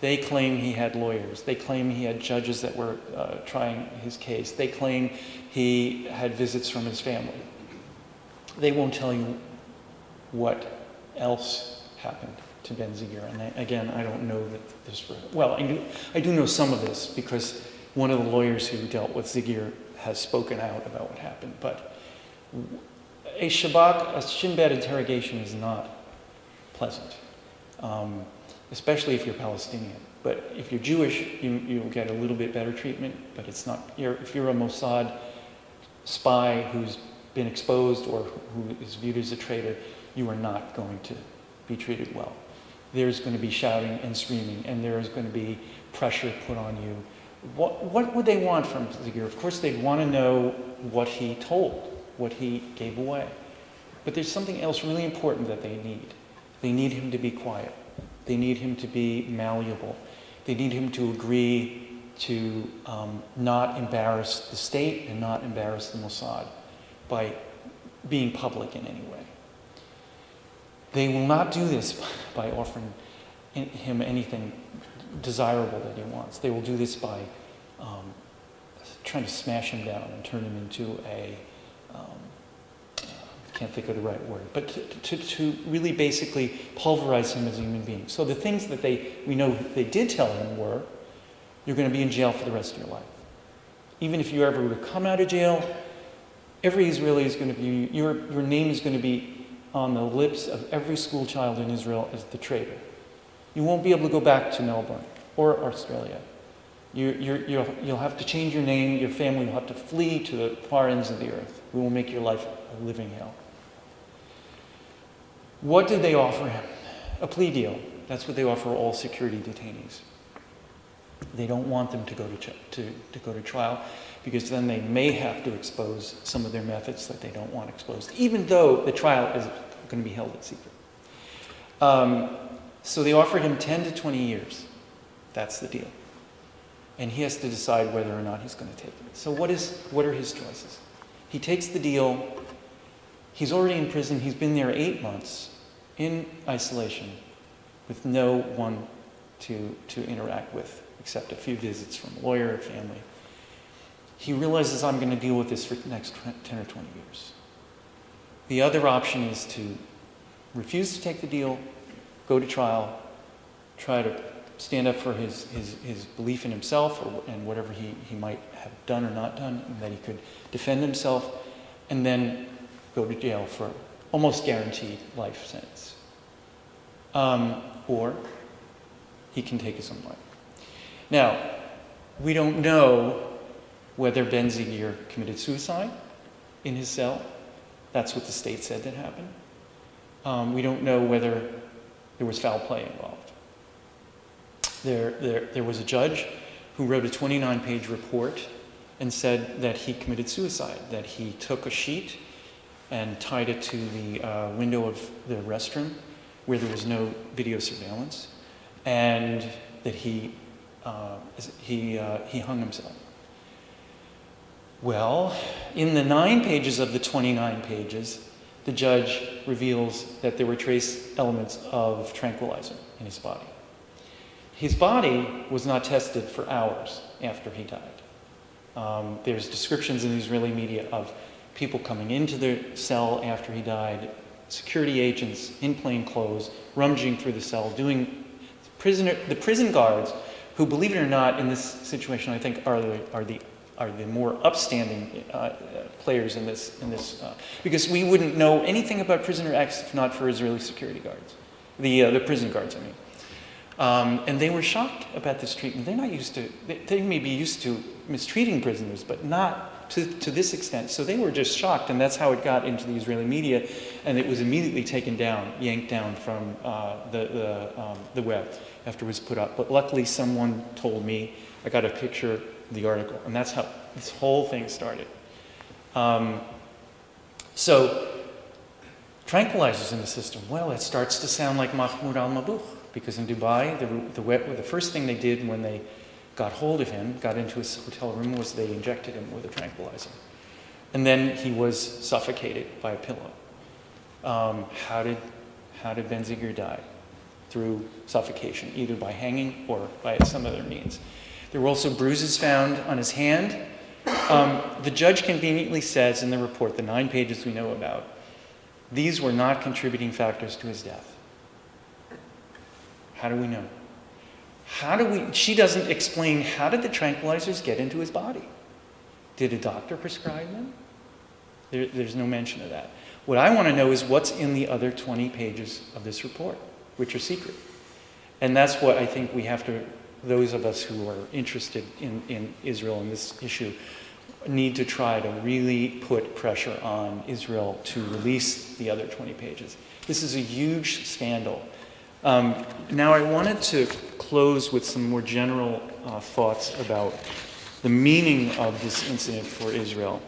They claim he had lawyers. They claim he had judges that were trying his case. They claim he had visits from his family. They won't tell you what else happened to Ben-Zvi. And again, I don't know that this, well, I do know some of this because one of the lawyers who dealt with Zvi has spoken out about what happened. But a Shin Bet interrogation is not pleasant, especially if you're Palestinian. But if you're Jewish, you'll get a little bit better treatment, but it's not, if you're a Mossad spy who's been exposed or who is viewed as a traitor, you are not going to be treated well. There's going to be shouting and screaming, and there is going to be pressure put on you. What would they want from Zvi? Of course, they'd want to know what he told, what he gave away. But there's something else really important that they need. They need him to be quiet. They need him to be malleable. They need him to agree to not embarrass the state and not embarrass the Mossad by being public in any way. They will not do this by offering him anything desirable that he wants. They will do this by trying to smash him down and turn him into a, I can't think of the right word, but to really basically pulverize him as a human being. So the things that we know they did tell him were, you're going to be in jail for the rest of your life. Even if you ever were to come out of jail, every Israeli is going to be, your name is going to be on the lips of every school child in Israel as the traitor. You won't be able to go back to Melbourne or Australia. You'll have to change your name, your family will have to flee to the far ends of the earth. We will make your life a living hell. What did they offer him? A plea deal. That's what they offer all security detainees. They don't want them to go to trial, because then they may have to expose some of their methods that they don't want exposed, even though the trial is going to be held in secret. So they offered him 10 to 20 years. That's the deal. And he has to decide whether or not he's going to take it. So what are his choices? He takes the deal. He's already in prison. He's been there 8 months in isolation with no one to interact with, except a few visits from a lawyer or family. He realizes, I'm going to deal with this for the next 10 or 20 years. The other option is to refuse to take the deal, go to trial, try to stand up for his belief in himself and whatever he might have done or not done, and that he could defend himself, and then go to jail for almost guaranteed life sentence. Or he can take his own life. Now, we don't know whether Ben-Zigir committed suicide in his cell. That's what the state said that happened. We don't know whether there was foul play involved. There was a judge who wrote a 29-page report and said that he committed suicide, that he took a sheet and tied it to the window of the restroom where there was no video surveillance, and that he hung himself. Well, in the 9 pages of the 29 pages, the judge reveals that there were trace elements of tranquilizer in his body. His body was not tested for hours after he died. There's descriptions in the Israeli media of people coming into the cell after he died, security agents in plain clothes, rummaging through the cell, doing the prison guards, who, believe it or not, in this situation, I think are the more upstanding players in this, because we wouldn't know anything about prisoner acts if not for Israeli security guards, the prison guards, I mean. And they were shocked about this treatment. They're not used to, they may be used to mistreating prisoners, but not to this extent. So they were just shocked, and that's how it got into the Israeli media, and it was immediately taken down, yanked down from the web after it was put up. But luckily someone told me, I got a picture of the article, and that's how this whole thing started. So tranquilizers in the system, well, it starts to sound like Mahmoud al-Mabouh, because in Dubai, the first thing they did when they got hold of him, got into his hotel room, was they injected him with a tranquilizer. And then he was suffocated by a pillow. How did Ben-Zigir die? Through suffocation, either by hanging or by some other means. There were also bruises found on his hand. The judge conveniently says in the report, the 9 pages we know about, these were not contributing factors to his death. How do we know? She doesn't explain, how did the tranquilizers get into his body? Did a doctor prescribe them? There's no mention of that. What I want to know is what's in the other 20 pages of this report, which are secret. And that's what I think we have to, those of us who are interested in Israel and this issue, need to try to really put pressure on Israel to release the other 20 pages. This is a huge scandal. Now I wanted to close with some more general thoughts about the meaning of this incident for Israel.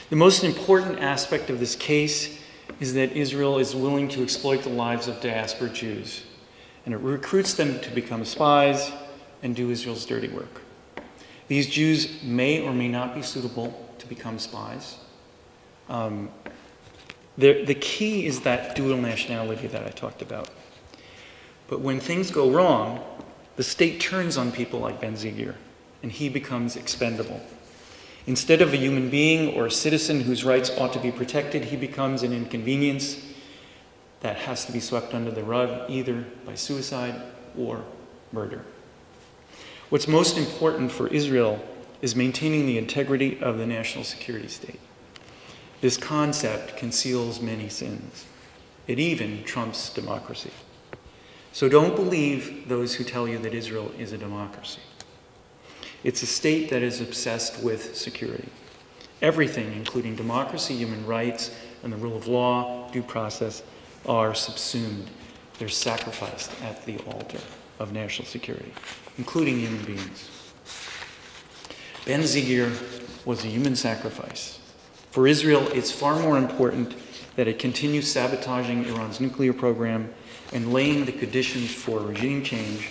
The most important aspect of this case is that Israel is willing to exploit the lives of diaspora Jews, and it recruits them to become spies and do Israel's dirty work. These Jews may or may not be suitable to become spies. The key is that dual nationality that I talked about. But when things go wrong, the state turns on people like Ben-Zigir, and he becomes expendable. Instead of a human being or a citizen whose rights ought to be protected, he becomes an inconvenience that has to be swept under the rug, either by suicide or murder. What's most important for Israel is maintaining the integrity of the national security state. This concept conceals many sins. It even trumps democracy. So don't believe those who tell you that Israel is a democracy. It's a state that is obsessed with security. Everything, including democracy, human rights, and the rule of law, due process, are subsumed. They're sacrificed at the altar of national security, including human beings. Ben-Zigir was a human sacrifice. For Israel, it's far more important that it continues sabotaging Iran's nuclear program and laying the conditions for regime change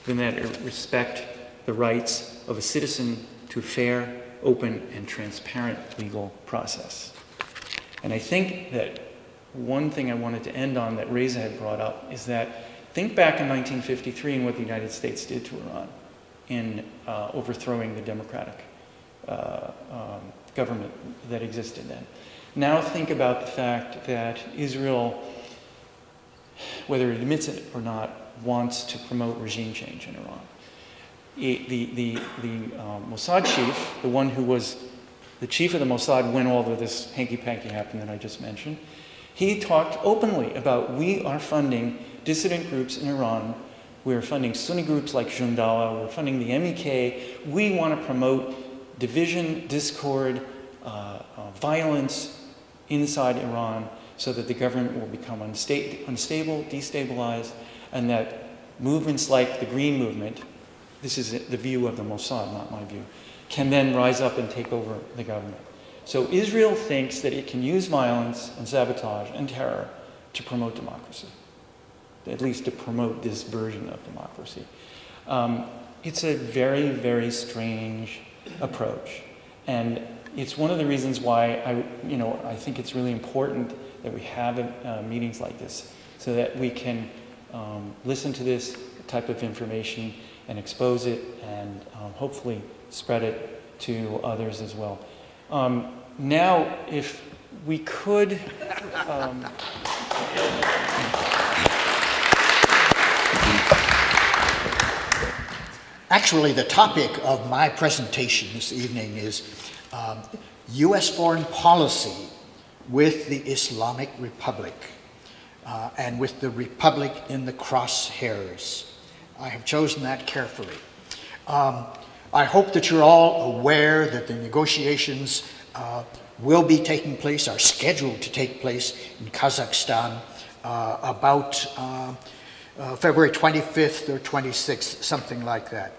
than that it respect the rights of a citizen to a fair, open, and transparent legal process. And I think that one thing I wanted to end on that Reza had brought up is that think back in 1953 and what the United States did to Iran in overthrowing the democratic government that existed then. Now think about the fact that Israel, whether it admits it or not, wants to promote regime change in Iran. The Mossad chief, the one who was the chief of the Mossad when all of this hanky-panky happened that I just mentioned, he talked openly about we are funding dissident groups in Iran. We're funding Sunni groups like Jundala. We're funding the MEK. We want to promote division, discord, violence inside Iran so that the government will become unstable, destabilized, and that movements like the Green Movement, this is the view of the Mossad, not my view, can then rise up and take over the government. So Israel thinks that it can use violence and sabotage and terror to promote democracy, at least to promote this version of democracy. It's a very, very strange approach. And it's one of the reasons why I think it's really important that we have meetings like this so that we can listen to this type of information and expose it and hopefully spread it to others as well. Now, if we could... Actually, the topic of my presentation this evening is U.S. foreign policy with the Islamic Republic and with the Republic in the crosshairs. I have chosen that carefully. I hope that you're all aware that the negotiations will be taking place, are scheduled to take place in Kazakhstan about February 25th or 26th, something like that.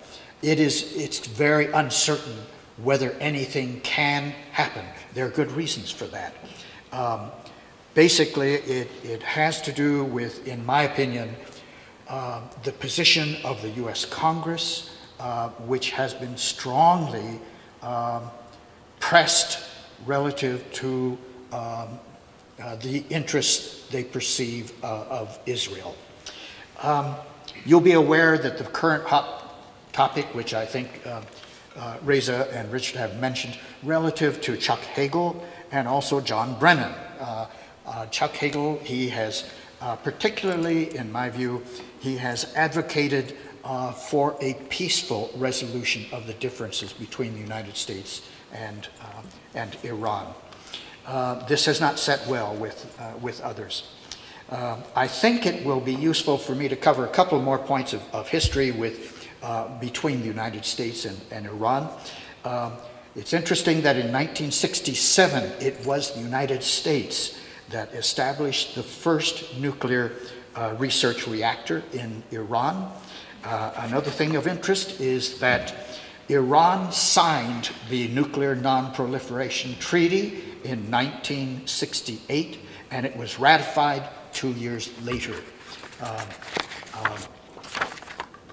It's very uncertain whether anything can happen. There are good reasons for that. Basically, it has to do with, in my opinion, the position of the U.S. Congress, which has been strongly pressed relative to the interests they perceive of Israel. You'll be aware that the current hot topic, which I think Reza and Richard have mentioned, relative to Chuck Hagel and also John Brennan. Chuck Hagel, he has, particularly in my view, he has advocated for a peaceful resolution of the differences between the United States and Iran. This has not set well with others. I think it will be useful for me to cover a couple more points of history between the United States and Iran. It's interesting that in 1967, it was the United States that established the first nuclear research reactor in Iran. Another thing of interest is that Iran signed the Nuclear Non-Proliferation Treaty in 1968, and it was ratified 2 years later.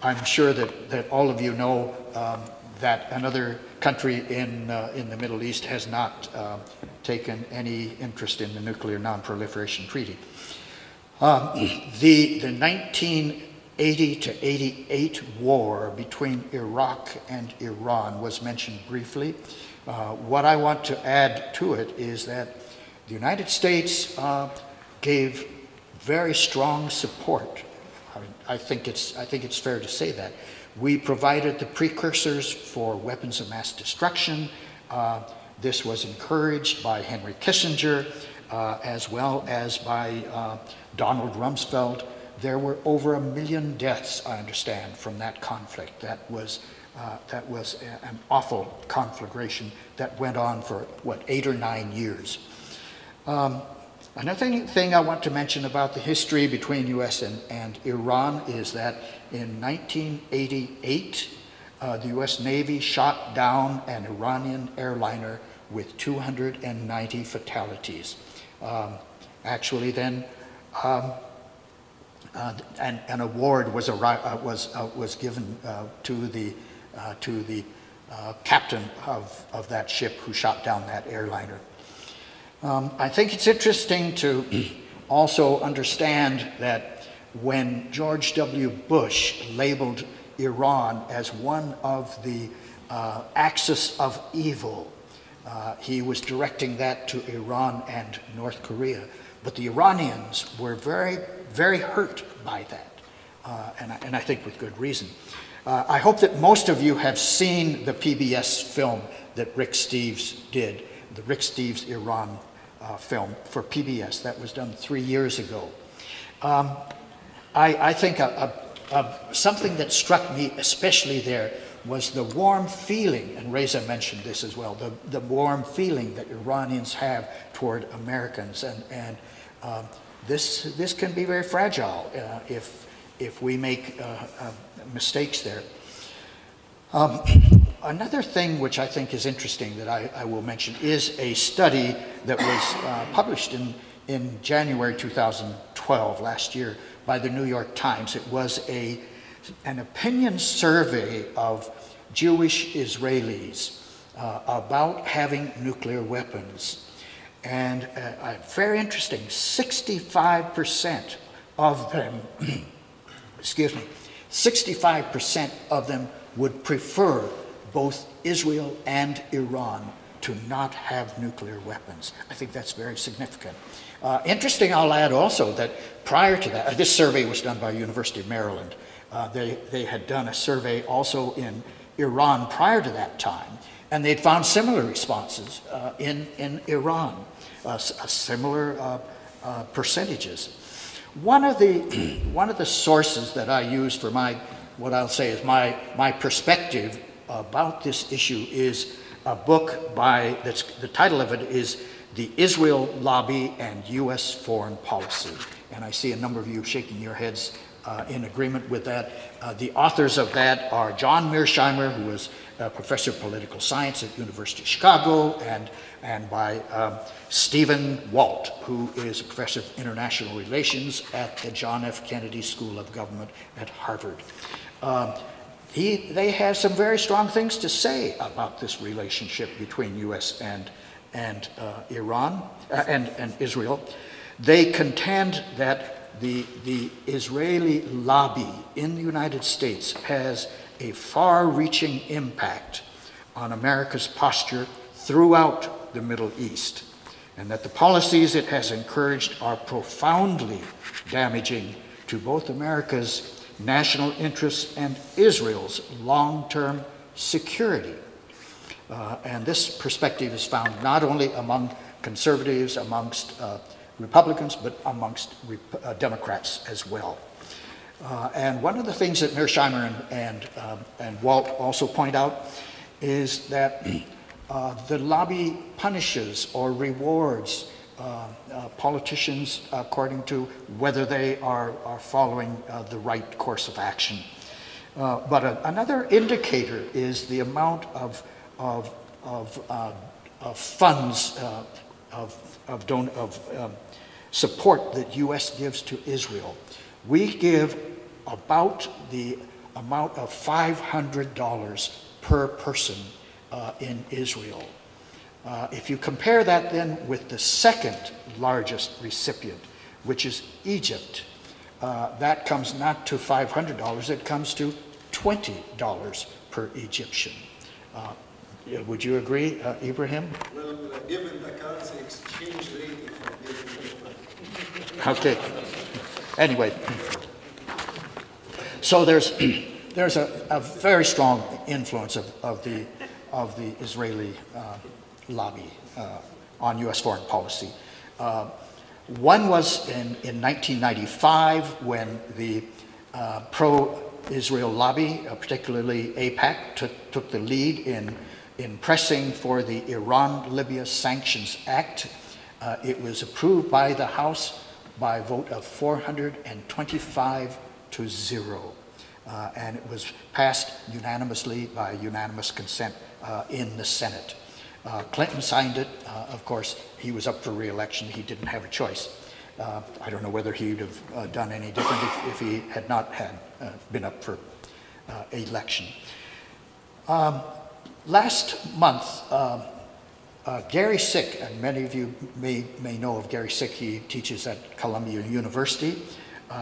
I'm sure that all of you know that another country in the Middle East has not taken any interest in the Nuclear Non-Proliferation Treaty. The 1980 to 88 war between Iraq and Iran was mentioned briefly. What I want to add to it is that the United States gave very strong support. I think it's fair to say that. We provided the precursors for weapons of mass destruction. This was encouraged by Henry Kissinger, as well as by Donald Rumsfeld. There were over 1 million deaths, I understand, from that conflict. That was an awful conflagration that went on for, what, 8 or 9 years. Another thing I want to mention about the history between U.S. and Iran is that in 1988, the U.S. Navy shot down an Iranian airliner with 290 fatalities. Actually, then an award was given to the captain of that ship who shot down that airliner. I think it's interesting to also understand that when George W. Bush labeled Iran as one of the axis of evil, he was directing that to Iran and North Korea. But the Iranians were very, very hurt by that, and I think with good reason. I hope that most of you have seen the PBS film that Rick Steves did, the Rick Steves Iran film for PBS. That was done 3 years ago. I think something that struck me especially there was the warm feeling, and Reza mentioned this as well, the warm feeling that Iranians have toward Americans, and this can be very fragile if we make mistakes there. Another thing which I think is interesting that I will mention is a study that was published in January 2012, last year, by the New York Times. It was an opinion survey of Jewish Israelis about having nuclear weapons. And very interesting, 65% of them, excuse me, 65% of them would prefer both Israel and Iran to not have nuclear weapons. I think that's very significant. Interesting, I'll add also that prior to that, this survey was done by University of Maryland. They had done a survey also in Iran prior to that time, and they'd found similar responses in Iran, similar percentages. One of the sources that I use for what I'll say is my perspective about this issue is a book the title of it is The Israel Lobby and U.S. Foreign Policy. And I see a number of you shaking your heads in agreement with that. The authors of that are John Mearsheimer, who was a professor of political science at University of Chicago, and by Stephen Walt, who is a professor of international relations at the John F. Kennedy School of Government at Harvard. They have some very strong things to say about this relationship between U.S. and Iran and Israel. They contend that the Israeli lobby in the United States has a far-reaching impact on America's posture throughout the Middle East, and that the policies it has encouraged are profoundly damaging to both America's national interests and Israel's long-term security. And this perspective is found not only among conservatives, amongst Republicans, but amongst Democrats as well. And one of the things that Mearsheimer and Walt also point out is that the lobby punishes or rewards politicians according to whether they are following the right course of action. But another indicator is the amount of funds, of support that U.S. gives to Israel. We give about the amount of $500 per person in Israel. If you compare that then with the second largest recipient, which is Egypt, that comes not to $500, it comes to $20 per Egyptian. Would you agree, Ibrahim? Well, given the currency exchange rate, it would be different. Okay. Anyway, So there's a very strong influence of the Israeli lobby on U.S. foreign policy. One was in 1995 when the pro-Israel lobby, particularly AIPAC, took the lead in pressing for the Iran-Libya Sanctions Act. It was approved by the House by a vote of 425 to 0. And it was passed unanimously by unanimous consent in the Senate. Clinton signed it. Of course, he was up for re-election. He didn't have a choice. I don't know whether he'd have done any different if he had not been up for election. Last month, Gary Sick, and many of you may know of Gary Sick, he teaches at Columbia University.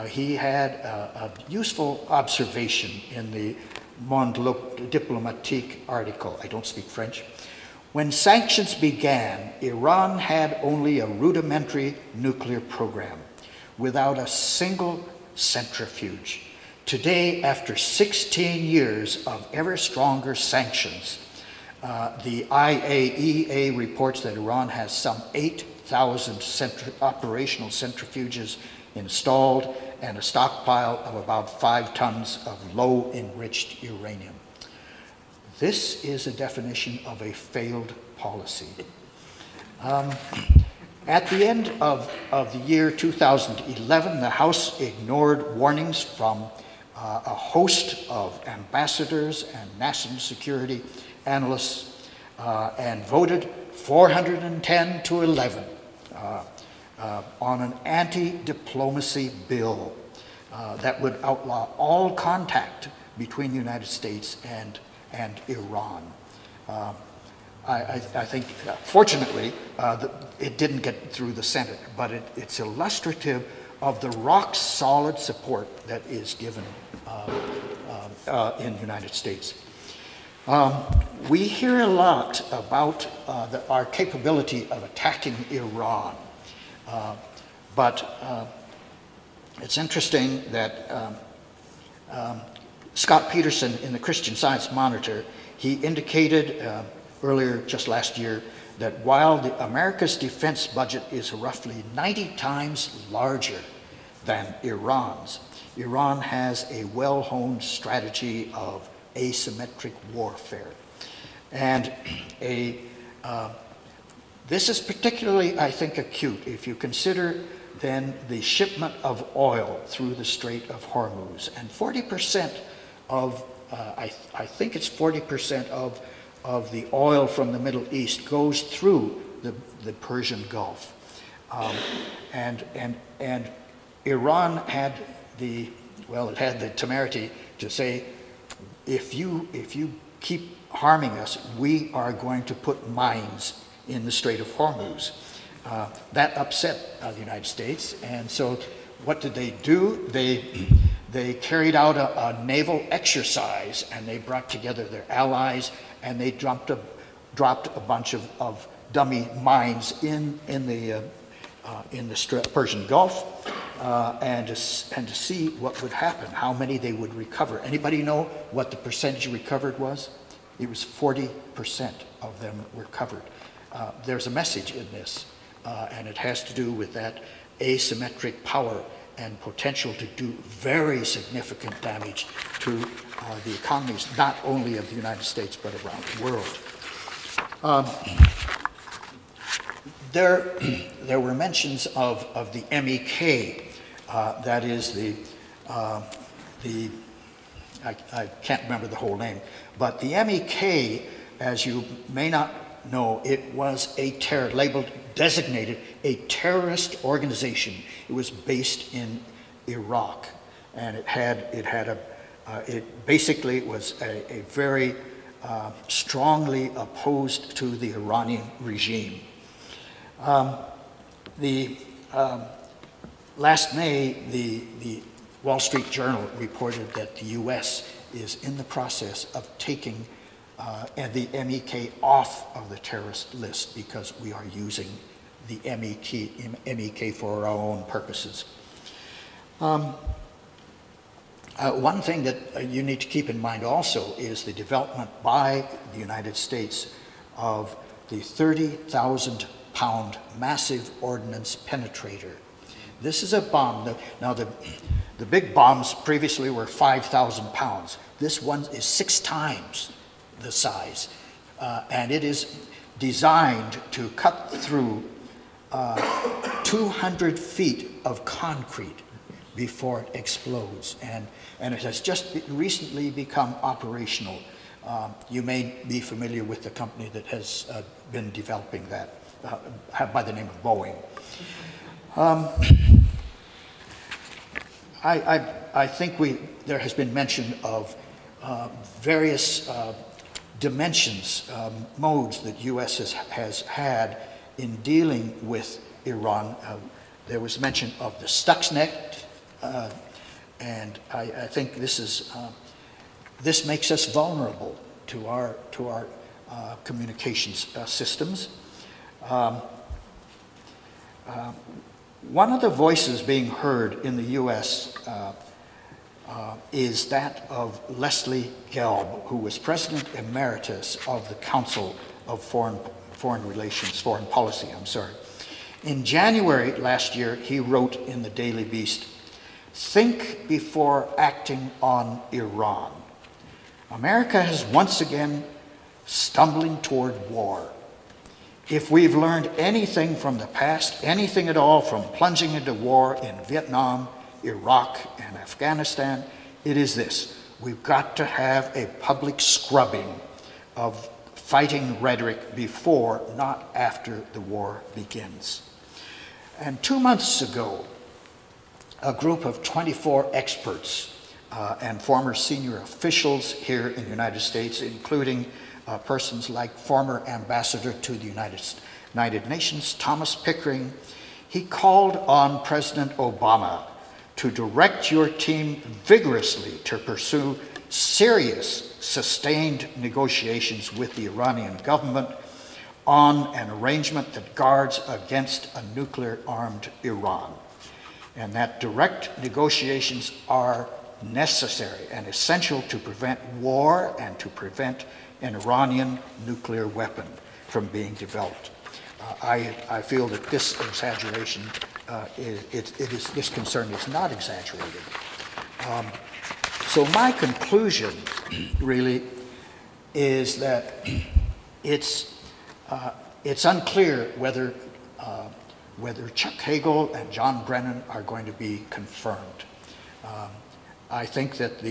He had a useful observation in the Monde Diplomatique article. I don't speak French. When sanctions began, Iran had only a rudimentary nuclear program without a single centrifuge. Today, after 16 years of ever stronger sanctions, the IAEA reports that Iran has some 8,000 operational centrifuges installed and a stockpile of about 5 tons of low enriched uranium. This is a definition of a failed policy. At the end of the year 2011, the House ignored warnings from a host of ambassadors and national security analysts and voted 410 to 11 on an anti-diplomacy bill that would outlaw all contact between the United States and Iran. I think, fortunately, it didn't get through the Senate, but it's illustrative of the rock-solid support that is given in the United States. We hear a lot about our capability of attacking Iran, but it's interesting that Scott Peterson in the Christian Science Monitor, he indicated earlier just last year that while America's defense budget is roughly 90 times larger than Iran's, Iran has a well-honed strategy of asymmetric warfare. And this is particularly, I think, acute if you consider then the shipment of oil through the Strait of Hormuz. And 40% of, I think it's 40% of the oil from the Middle East goes through the Persian Gulf. And Iran had it had the temerity to say, if you keep harming us, we are going to put mines in the Strait of Hormuz. That upset the United States, and so what did they do? They carried out a naval exercise, and they brought together their allies, and they dropped a bunch of dummy mines in the Persian Gulf, and to see what would happen, how many they would recover. Anybody know what the percentage recovered was? It was 40% of them recovered. There's a message in this, and it has to do with that asymmetric power and potential to do very significant damage to the economies, not only of the United States, but around the world. There were mentions of the MEK, that is I can't remember the whole name, but the MEK, as you may not know, it was designated a terrorist organization. It was based in Iraq, and it basically was a very strongly opposed to the Iranian regime. Last May, the Wall Street Journal reported that the U.S. is in the process of taking the MEK off of the terrorist list because we are using the MEK for our own purposes. One thing that you need to keep in mind also is the development by the United States of the 30,000-pound massive ordnance penetrator. This is a bomb. Now, the big bombs previously were 5,000 pounds. This one is 6 times the size, and it is designed to cut through 200 feet of concrete before it explodes, and it has just recently become operational. You may be familiar with the company that has been developing that by the name of Boeing. I think there has been mention of various dimensions, modes that U.S. has had in dealing with Iran. There was mention of the Stuxnet, and I think this makes us vulnerable to our communications systems. One of the voices being heard in the U.S. Is that of Leslie Gelb, who was President Emeritus of the Council of Foreign Policy. In January last year, he wrote in the Daily Beast, "Think before acting on Iran. America has once again stumbling toward war. If we've learned anything from the past, anything at all from plunging into war in Vietnam, Iraq, and Afghanistan, it is this: we've got to have a public scrubbing of fighting rhetoric before, not after, the war begins." And 2 months ago, a group of 24 experts and former senior officials here in the United States, including persons like former ambassador to the United Nations, Thomas Pickering, he called on President Obama to direct your team vigorously to pursue serious, sustained negotiations with the Iranian government on an arrangement that guards against a nuclear-armed Iran, and that direct negotiations are necessary and essential to prevent war and to prevent an Iranian nuclear weapon from being developed. I feel that this exaggeration, this concern is not exaggerated. So my conclusion really is that it's unclear whether Chuck Hagel and John Brennan are going to be confirmed. I think that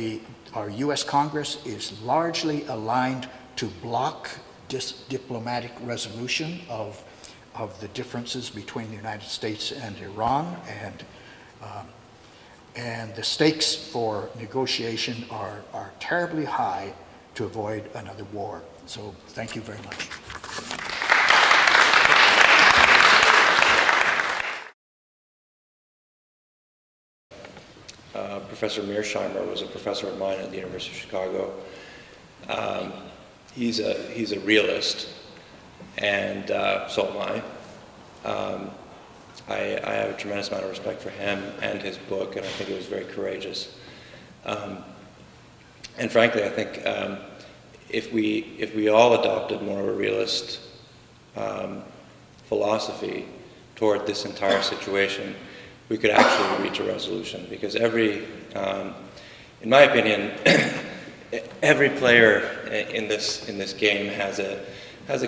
our U.S. Congress is largely aligned to block diplomatic resolution of the differences between the United States and Iran, and the stakes for negotiation are terribly high to avoid another war. So thank you very much. Professor Mearsheimer was a professor of mine at the University of Chicago. He's a realist, and so am I. I have a tremendous amount of respect for him and his book, and I think it was very courageous. And frankly, I think if we all adopted more of a realist philosophy toward this entire situation, we could actually reach a resolution, because in my opinion, every player in this game has a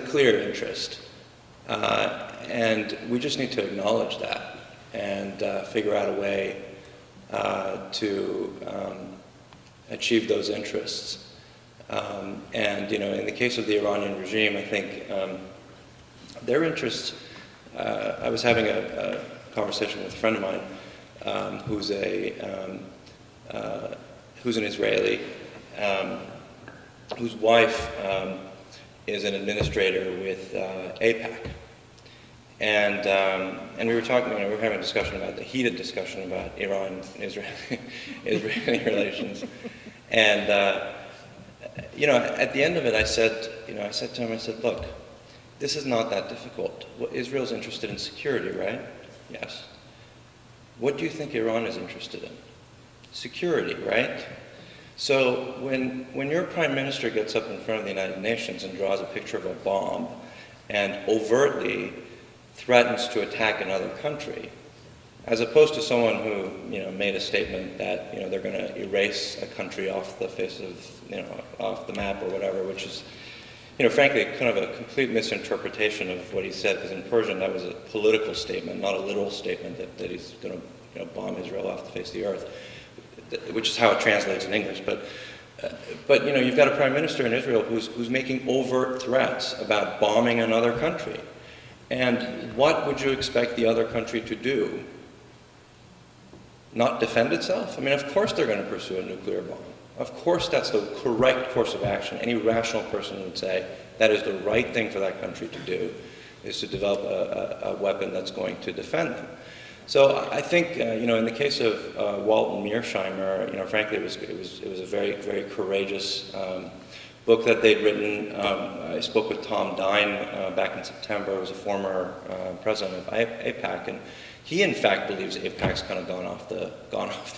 clear interest, and we just need to acknowledge that and figure out a way to achieve those interests. And in the case of the Iranian regime, I think their interests. I was having a conversation with a friend of mine who's an Israeli, whose wife is an administrator with AIPAC, and we were talking. We were having a heated discussion about Iran and Israeli relations, and at the end of it, I said to him, look, this is not that difficult. Well, Israel's interested in security, right? Yes. What do you think Iran is interested in? security, right? So when your prime minister gets up in front of the United Nations and draws a picture of a bomb and overtly threatens to attack another country, as opposed to someone who, made a statement that, they're going to erase a country off the face of, off the map or whatever, which is, frankly, kind of a complete misinterpretation of what he said, because in Persian that was a political statement, not a literal statement that he's going to, bomb Israel off the face of the earth, which is how it translates in English. But you've got a prime minister in Israel who's making overt threats about bombing another country. And what would you expect the other country to do? Not defend itself? I mean, of course they're going to pursue a nuclear bomb. Of course that's the correct course of action. Any rational person would say that is the right thing for that country to do, is to develop a weapon that's going to defend them. So I think, in the case of Walton Mearsheimer, frankly, it was a very, very courageous book that they'd written. I spoke with Tom Dine back in September, who was a former president of AIPAC, and he, in fact, believes AIPAC's kind of gone off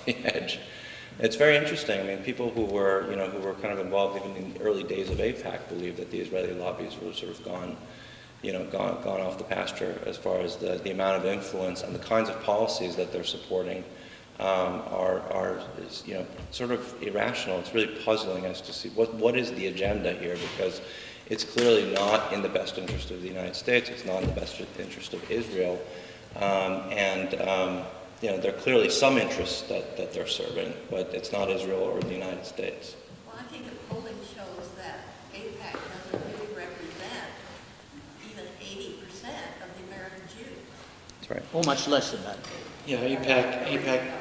the edge. It's very interesting. I mean, people who were kind of involved even in the early days of AIPAC believe that the Israeli lobbies were sort of gone off the pasture as far as the amount of influence and the kinds of policies that they're supporting are sort of irrational. It's really puzzling as to see what is the agenda here, because it's clearly not in the best interest of the United States. It's not in the best interest of Israel, there are clearly some interests that they're serving, but it's not Israel or the United States. Well, I think the polling shows that AIPAC doesn't really represent even 80% of the American Jews. That's right. Oh, much less than that. Yeah, AIPAC. They represent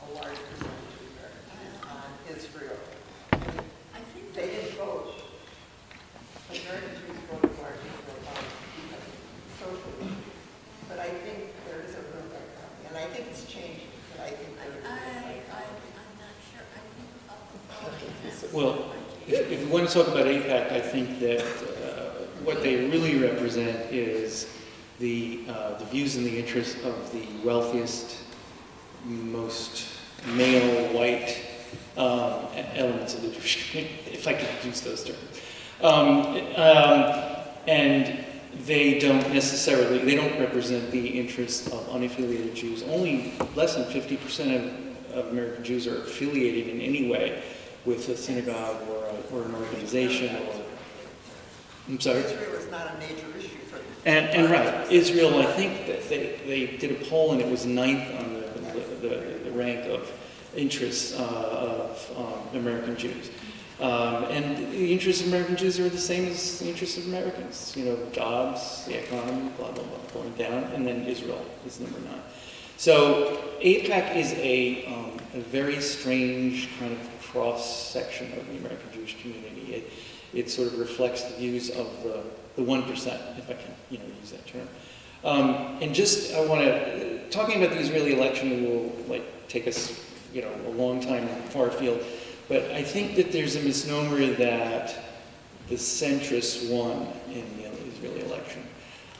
a large percentage of Israel. I think They didn't vote. American Jews voted largely for because of socialism. But I think there is a room right now, and I think it's changing. But I think I'm not sure. I think Well, if we want to talk about AIPAC, I think that what they really represent is the views and the interests of the wealthiest, most male, white elements of the Jewish community, if I could use those terms. And they don't represent the interests of unaffiliated Jews. Only less than 50% of American Jews are affiliated in any way with a synagogue or an organization. I'm sorry? Israel is not a major issue for them. And right, Israel, I think that they did a poll and it was 9th on the rank of interests of American Jews. And the interests of American Jews are the same as the interests of Americans. Jobs, the economy, blah, blah, blah, going down, and then Israel is number 9. So AIPAC is a very strange kind of cross-section of the American Jewish community. It sort of reflects the views of the 1%, if I can use that term. And just, I want to, talking about the Israeli election will take us a long time far afield. But I think that there's a misnomer that the centrists won in the Israeli election.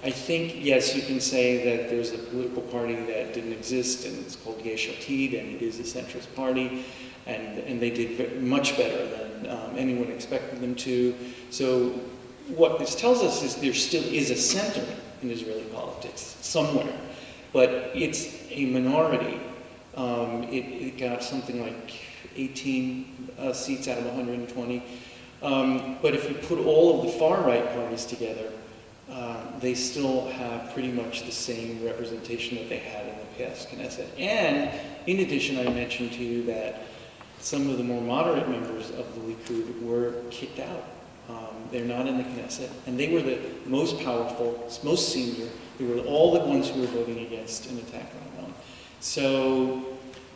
I think, yes, you can say that there's a political party that didn't exist, and it's called Yesh Atid, and it is a centrist party, and they did much better than anyone expected them to. So what this tells us is there still is a center in Israeli politics somewhere, but it's a minority. It got something like 18 seats out of 120. But if you put all of the far-right parties together, they still have pretty much the same representation that they had in the past Knesset. And in addition, I mentioned to you that some of the more moderate members of the Likud were kicked out. They're not in the Knesset, and they were the most powerful, most senior. They were all the ones who were voting against an attack on Iran. So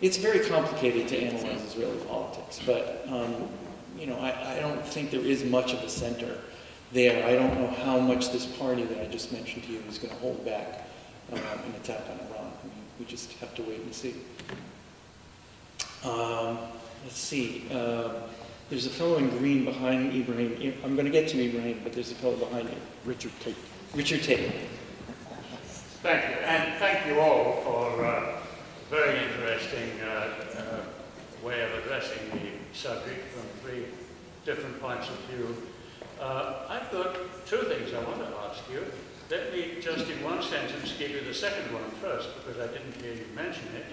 it's very complicated to analyze Israeli politics, but I don't think there is much of a center there. I don't know how much this party that I just mentioned to you is going to hold back an attack on Iran. I mean, we just have to wait and see. Let's see. There's a fellow in green behind Ibrahim. I'm going to get to Ibrahim, but there's a fellow behind you. Richard Tate. Richard Tate. Thank you, and thank you all for very interesting interesting way of addressing the subject from 3 different points of view. I've got 2 things I want to ask you. Let me just in one sentence give you the second one first, because I didn't hear you mention it,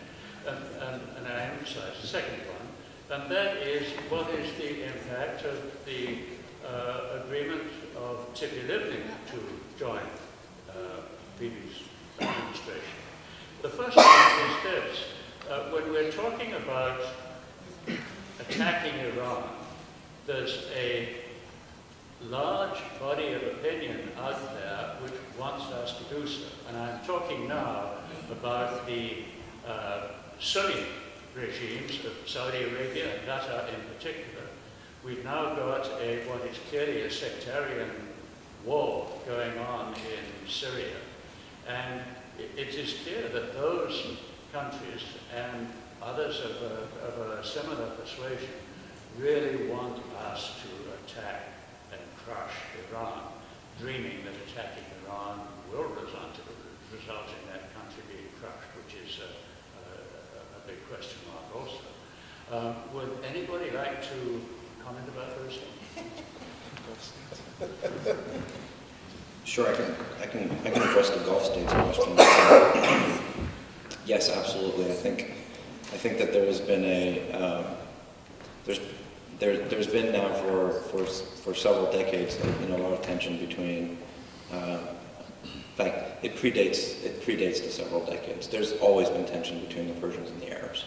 and I emphasize the second one. And that is, what is the impact of the agreement of Tzipi Livni to join Bibi's administration? The first one is this. When we're talking about attacking Iran, there's a large body of opinion out there which wants us to do so. And I'm talking now about the Sunni regimes of Saudi Arabia and Qatar in particular. We've now got what is clearly a sectarian war going on in Syria. And it is clear that those countries and others of a similar persuasion really want us to attack and crush Iran, dreaming that attacking Iran will result in that country being crushed, which is a big question mark also. Would anybody like to comment about those things? Sure, I can address the Gulf states question. Yes, absolutely. I think that there has been there's been now for several decades a lot of tension between. In fact, it predates to several decades. There's always been tension between the Persians and the Arabs.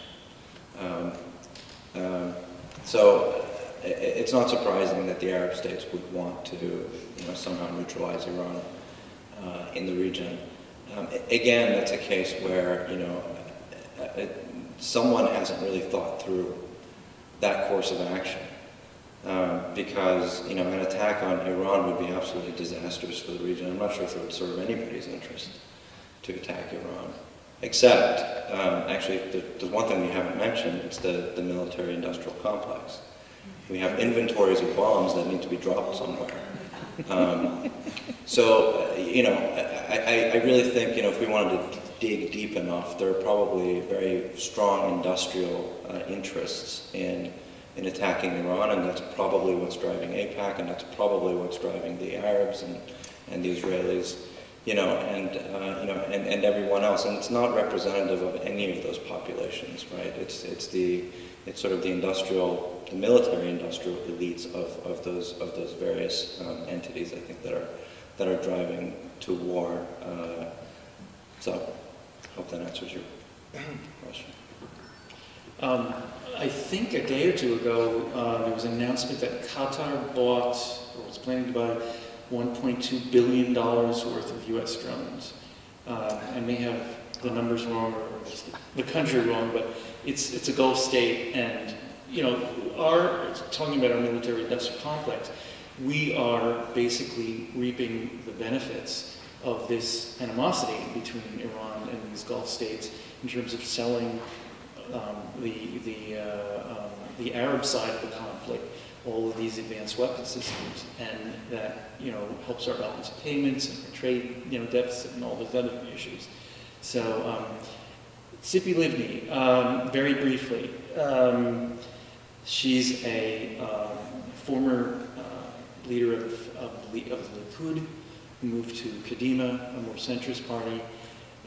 So it's not surprising that the Arab states would want to somehow neutralize Iran in the region. Again, that's a case where someone hasn't really thought through that course of action, because an attack on Iran would be absolutely disastrous for the region. I'm not sure if it would serve anybody's interest to attack Iran, except actually the one thing we haven't mentioned is the military-industrial complex. We have inventories of bombs that need to be dropped somewhere. So I really think if we wanted to dig deep enough, there are probably very strong industrial interests in attacking Iran, and that's probably what's driving AIPAC, and that's probably what's driving the Arabs and the Israelis, and everyone else. And it's not representative of any of those populations, right? It's sort of the military-industrial elites of those various entities, I think, that are driving to war. So, I hope that answers your question. I think a day or two ago, there was an announcement that Qatar bought, or was planning to buy, $1.2 billion worth of U.S. drones. I may have the numbers wrong or the country wrong, but it's a Gulf state, and talking about our military industrial complex, we are basically reaping the benefits of this animosity between Iran and these Gulf states in terms of selling the Arab side of the conflict all of these advanced weapon systems, and that helps our balance of payments and our trade deficit and all those other issues. So Tzipi Livni, very briefly, she's a former leader of the Likud, who moved to Kadima, a more centrist party,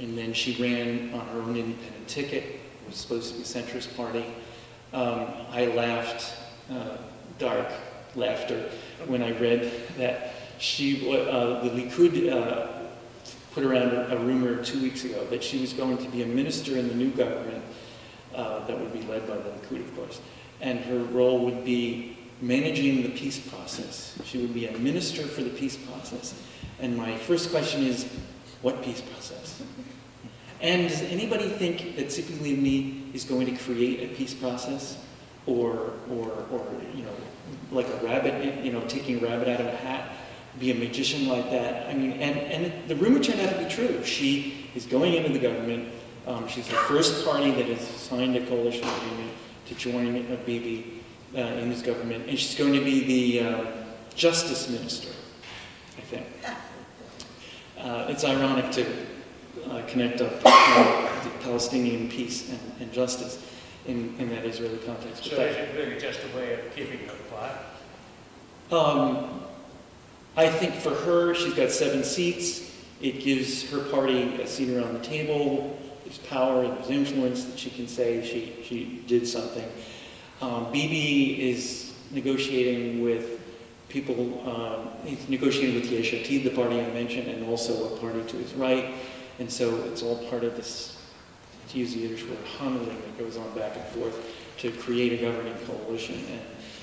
and then she ran on her own independent ticket. It was supposed to be a centrist party. I laughed, dark laughter, when I read that the Likud put around a rumor 2 weeks ago that she was going to be a minister in the new government that would be led by the Likud, of course, and her role would be managing the peace process. She would be a minister for the peace process. And my first question is, what peace process? And does anybody think that Tzipi Livni is going to create a peace process, or like a rabbit, taking a rabbit out of a hat, be a magician like that? I mean, and the rumor turned out to be true. She is going into the government. She's the first party that has signed a coalition agreement to join Bibi in this government, and she's going to be the justice minister, I think. It's ironic to connect up Palestinian peace and justice in that Israeli context. So is it really just a way of keeping her quiet? I think for her, she's got 7 seats. It gives her party a seat around the table. There's power, there's influence that she can say she did something. Bibi is negotiating with people, he's negotiating with Yesh Atid, the party I mentioned, and also a party to his right. And so it's all part of this, to use the Yiddish word, hameling that goes on back and forth to create a governing coalition. And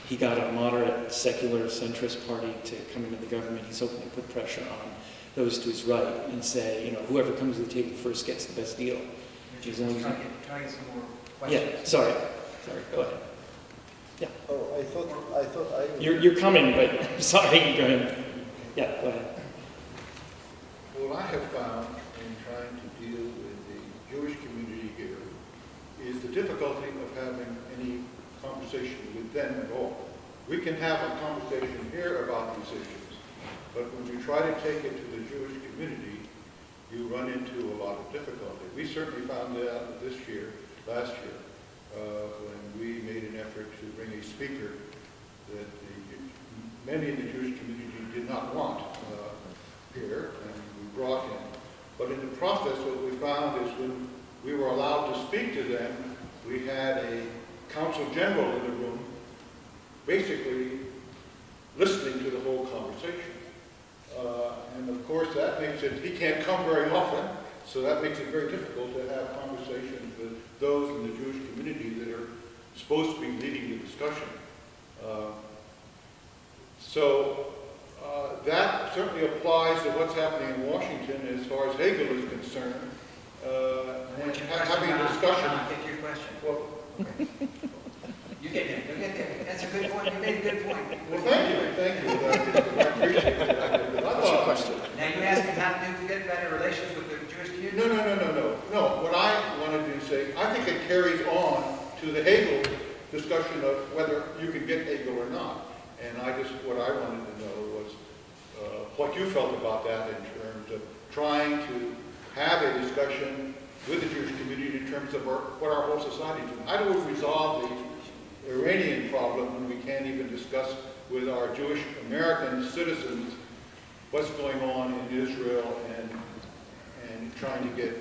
he got a moderate, secular, centrist party to come into the government. He's hoping to put pressure on those to his right and say, you know, whoever comes to the table first gets the best deal. Try to get some more questions. Yeah, sorry, go ahead. Yeah. Oh, I thought You're coming, but sorry, go ahead. Yeah, go ahead. What I have found in trying to deal with the Jewish community here is the difficulty of having any conversation with them at all. We can have a conversation here about these issues, but when we try to take it to the Jewish community, you run into a lot of difficulty. We certainly found that out last year, when we made an effort to bring a speaker that many in the Jewish community did not want here, and we brought him. But in the process, what we found is when we were allowed to speak to them, we had a Council General in the room basically listening to the whole conversation. And of course that makes it, he can't come very often, so that makes it very difficult to have conversations with those in the Jewish community that are supposed to be leading the discussion. That certainly applies to what's happening in Washington as far as Hagel is concerned. Having a discussion. Get your question. Well, okay. You get there. You'll get there. That's a good point. You made a good point. well, thank you. I appreciate that. That's a question. Now you're asking how to get better relations with the Jewish community? No. What I wanted to say, I think it carries on to the Hegel discussion of whether you can get Hegel or not. And what I wanted to know was what you felt about that in terms of trying to have a discussion with the Jewish community in terms of what our whole society is doing. How do we resolve the Iranian problem when we can't even discuss with our Jewish American citizens what's going on in Israel and trying to get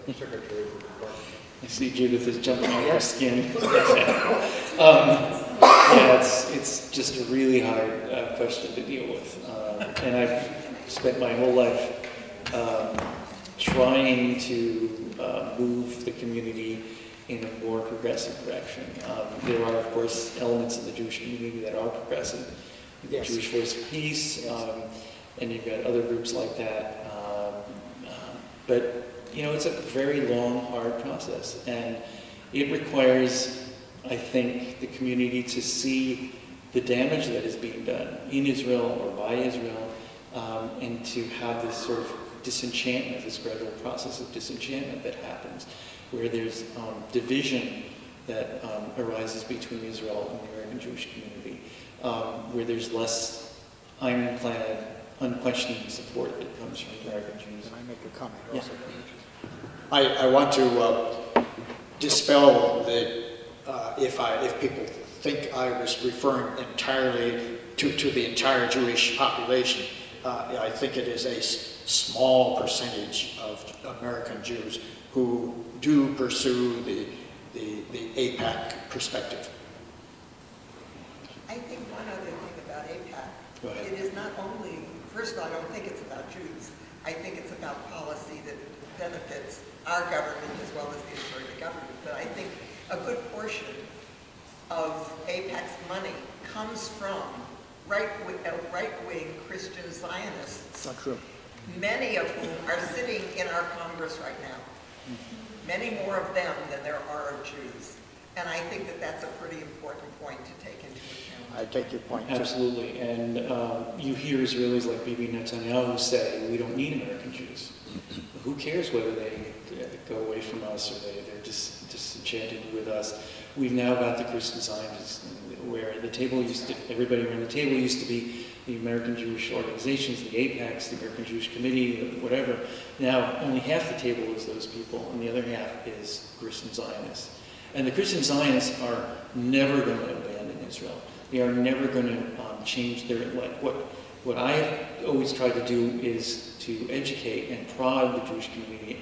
a secretary for the department? I see Judith is jumping on your skin. Yeah, it's just a really hard question to deal with. And I've spent my whole life trying to move the community in a more progressive direction. There are, of course, elements of the Jewish community that are progressive. The Yes. Jewish Voice of Peace, and you've got other groups like that. But, you know, it's a very long, hard process. And it requires, I think, the community to see the damage that is being done in Israel or by Israel, and to have this sort of disenchantment, this gradual process of disenchantment that happens, where there's division that arises between Israel and the American Jewish community, where there's less ironclad, unquestioning support that comes from American Jews. Can I make a comment Yeah. also? I want to dispel that if people think I was referring entirely to the entire Jewish population, I think it is a small percentage of American Jews who do pursue the AIPAC perspective. I think one other thing about Go ahead. AIPAC, it is not only, first of all, I don't think it's about Jews. I think it's about policy that benefits our government as well as the Israeli government. But I think a good portion of AIPAC's money comes from right-wing Christian Zionists. Not true. Many of whom are sitting in our Congress right now. Many more of them than there are of Jews. And I think that that's a pretty important point to take into account. I take your point. Absolutely, and you hear Israelis like Bibi Netanyahu say, we don't need American Jews. Who cares whether they go away from us, or they're disenchanted with us. We've now got the Christian Zionists, where the table used to, everybody around the table used to be the American Jewish organizations, the AIPACs, the American Jewish Committee, whatever. Now, only half the table is those people, and the other half is Christian Zionists. And the Christian Zionists are never going to abandon Israel. They are never going to change their, like, what I've always tried to do is to educate and prod the Jewish community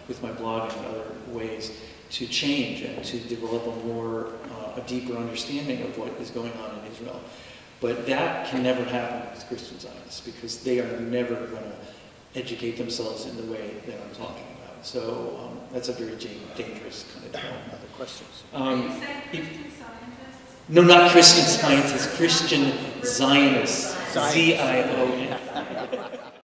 with my blog and other ways to change and to develop a deeper understanding of what is going on in Israel. But that can never happen with Christian Zionists, because they are never going to educate themselves in the way that I'm talking about. So that's a very dangerous kind of thing. Other questions? Are you saying Christian scientists? No, not Christian scientists, Christian Zionists. Z-I-O-N.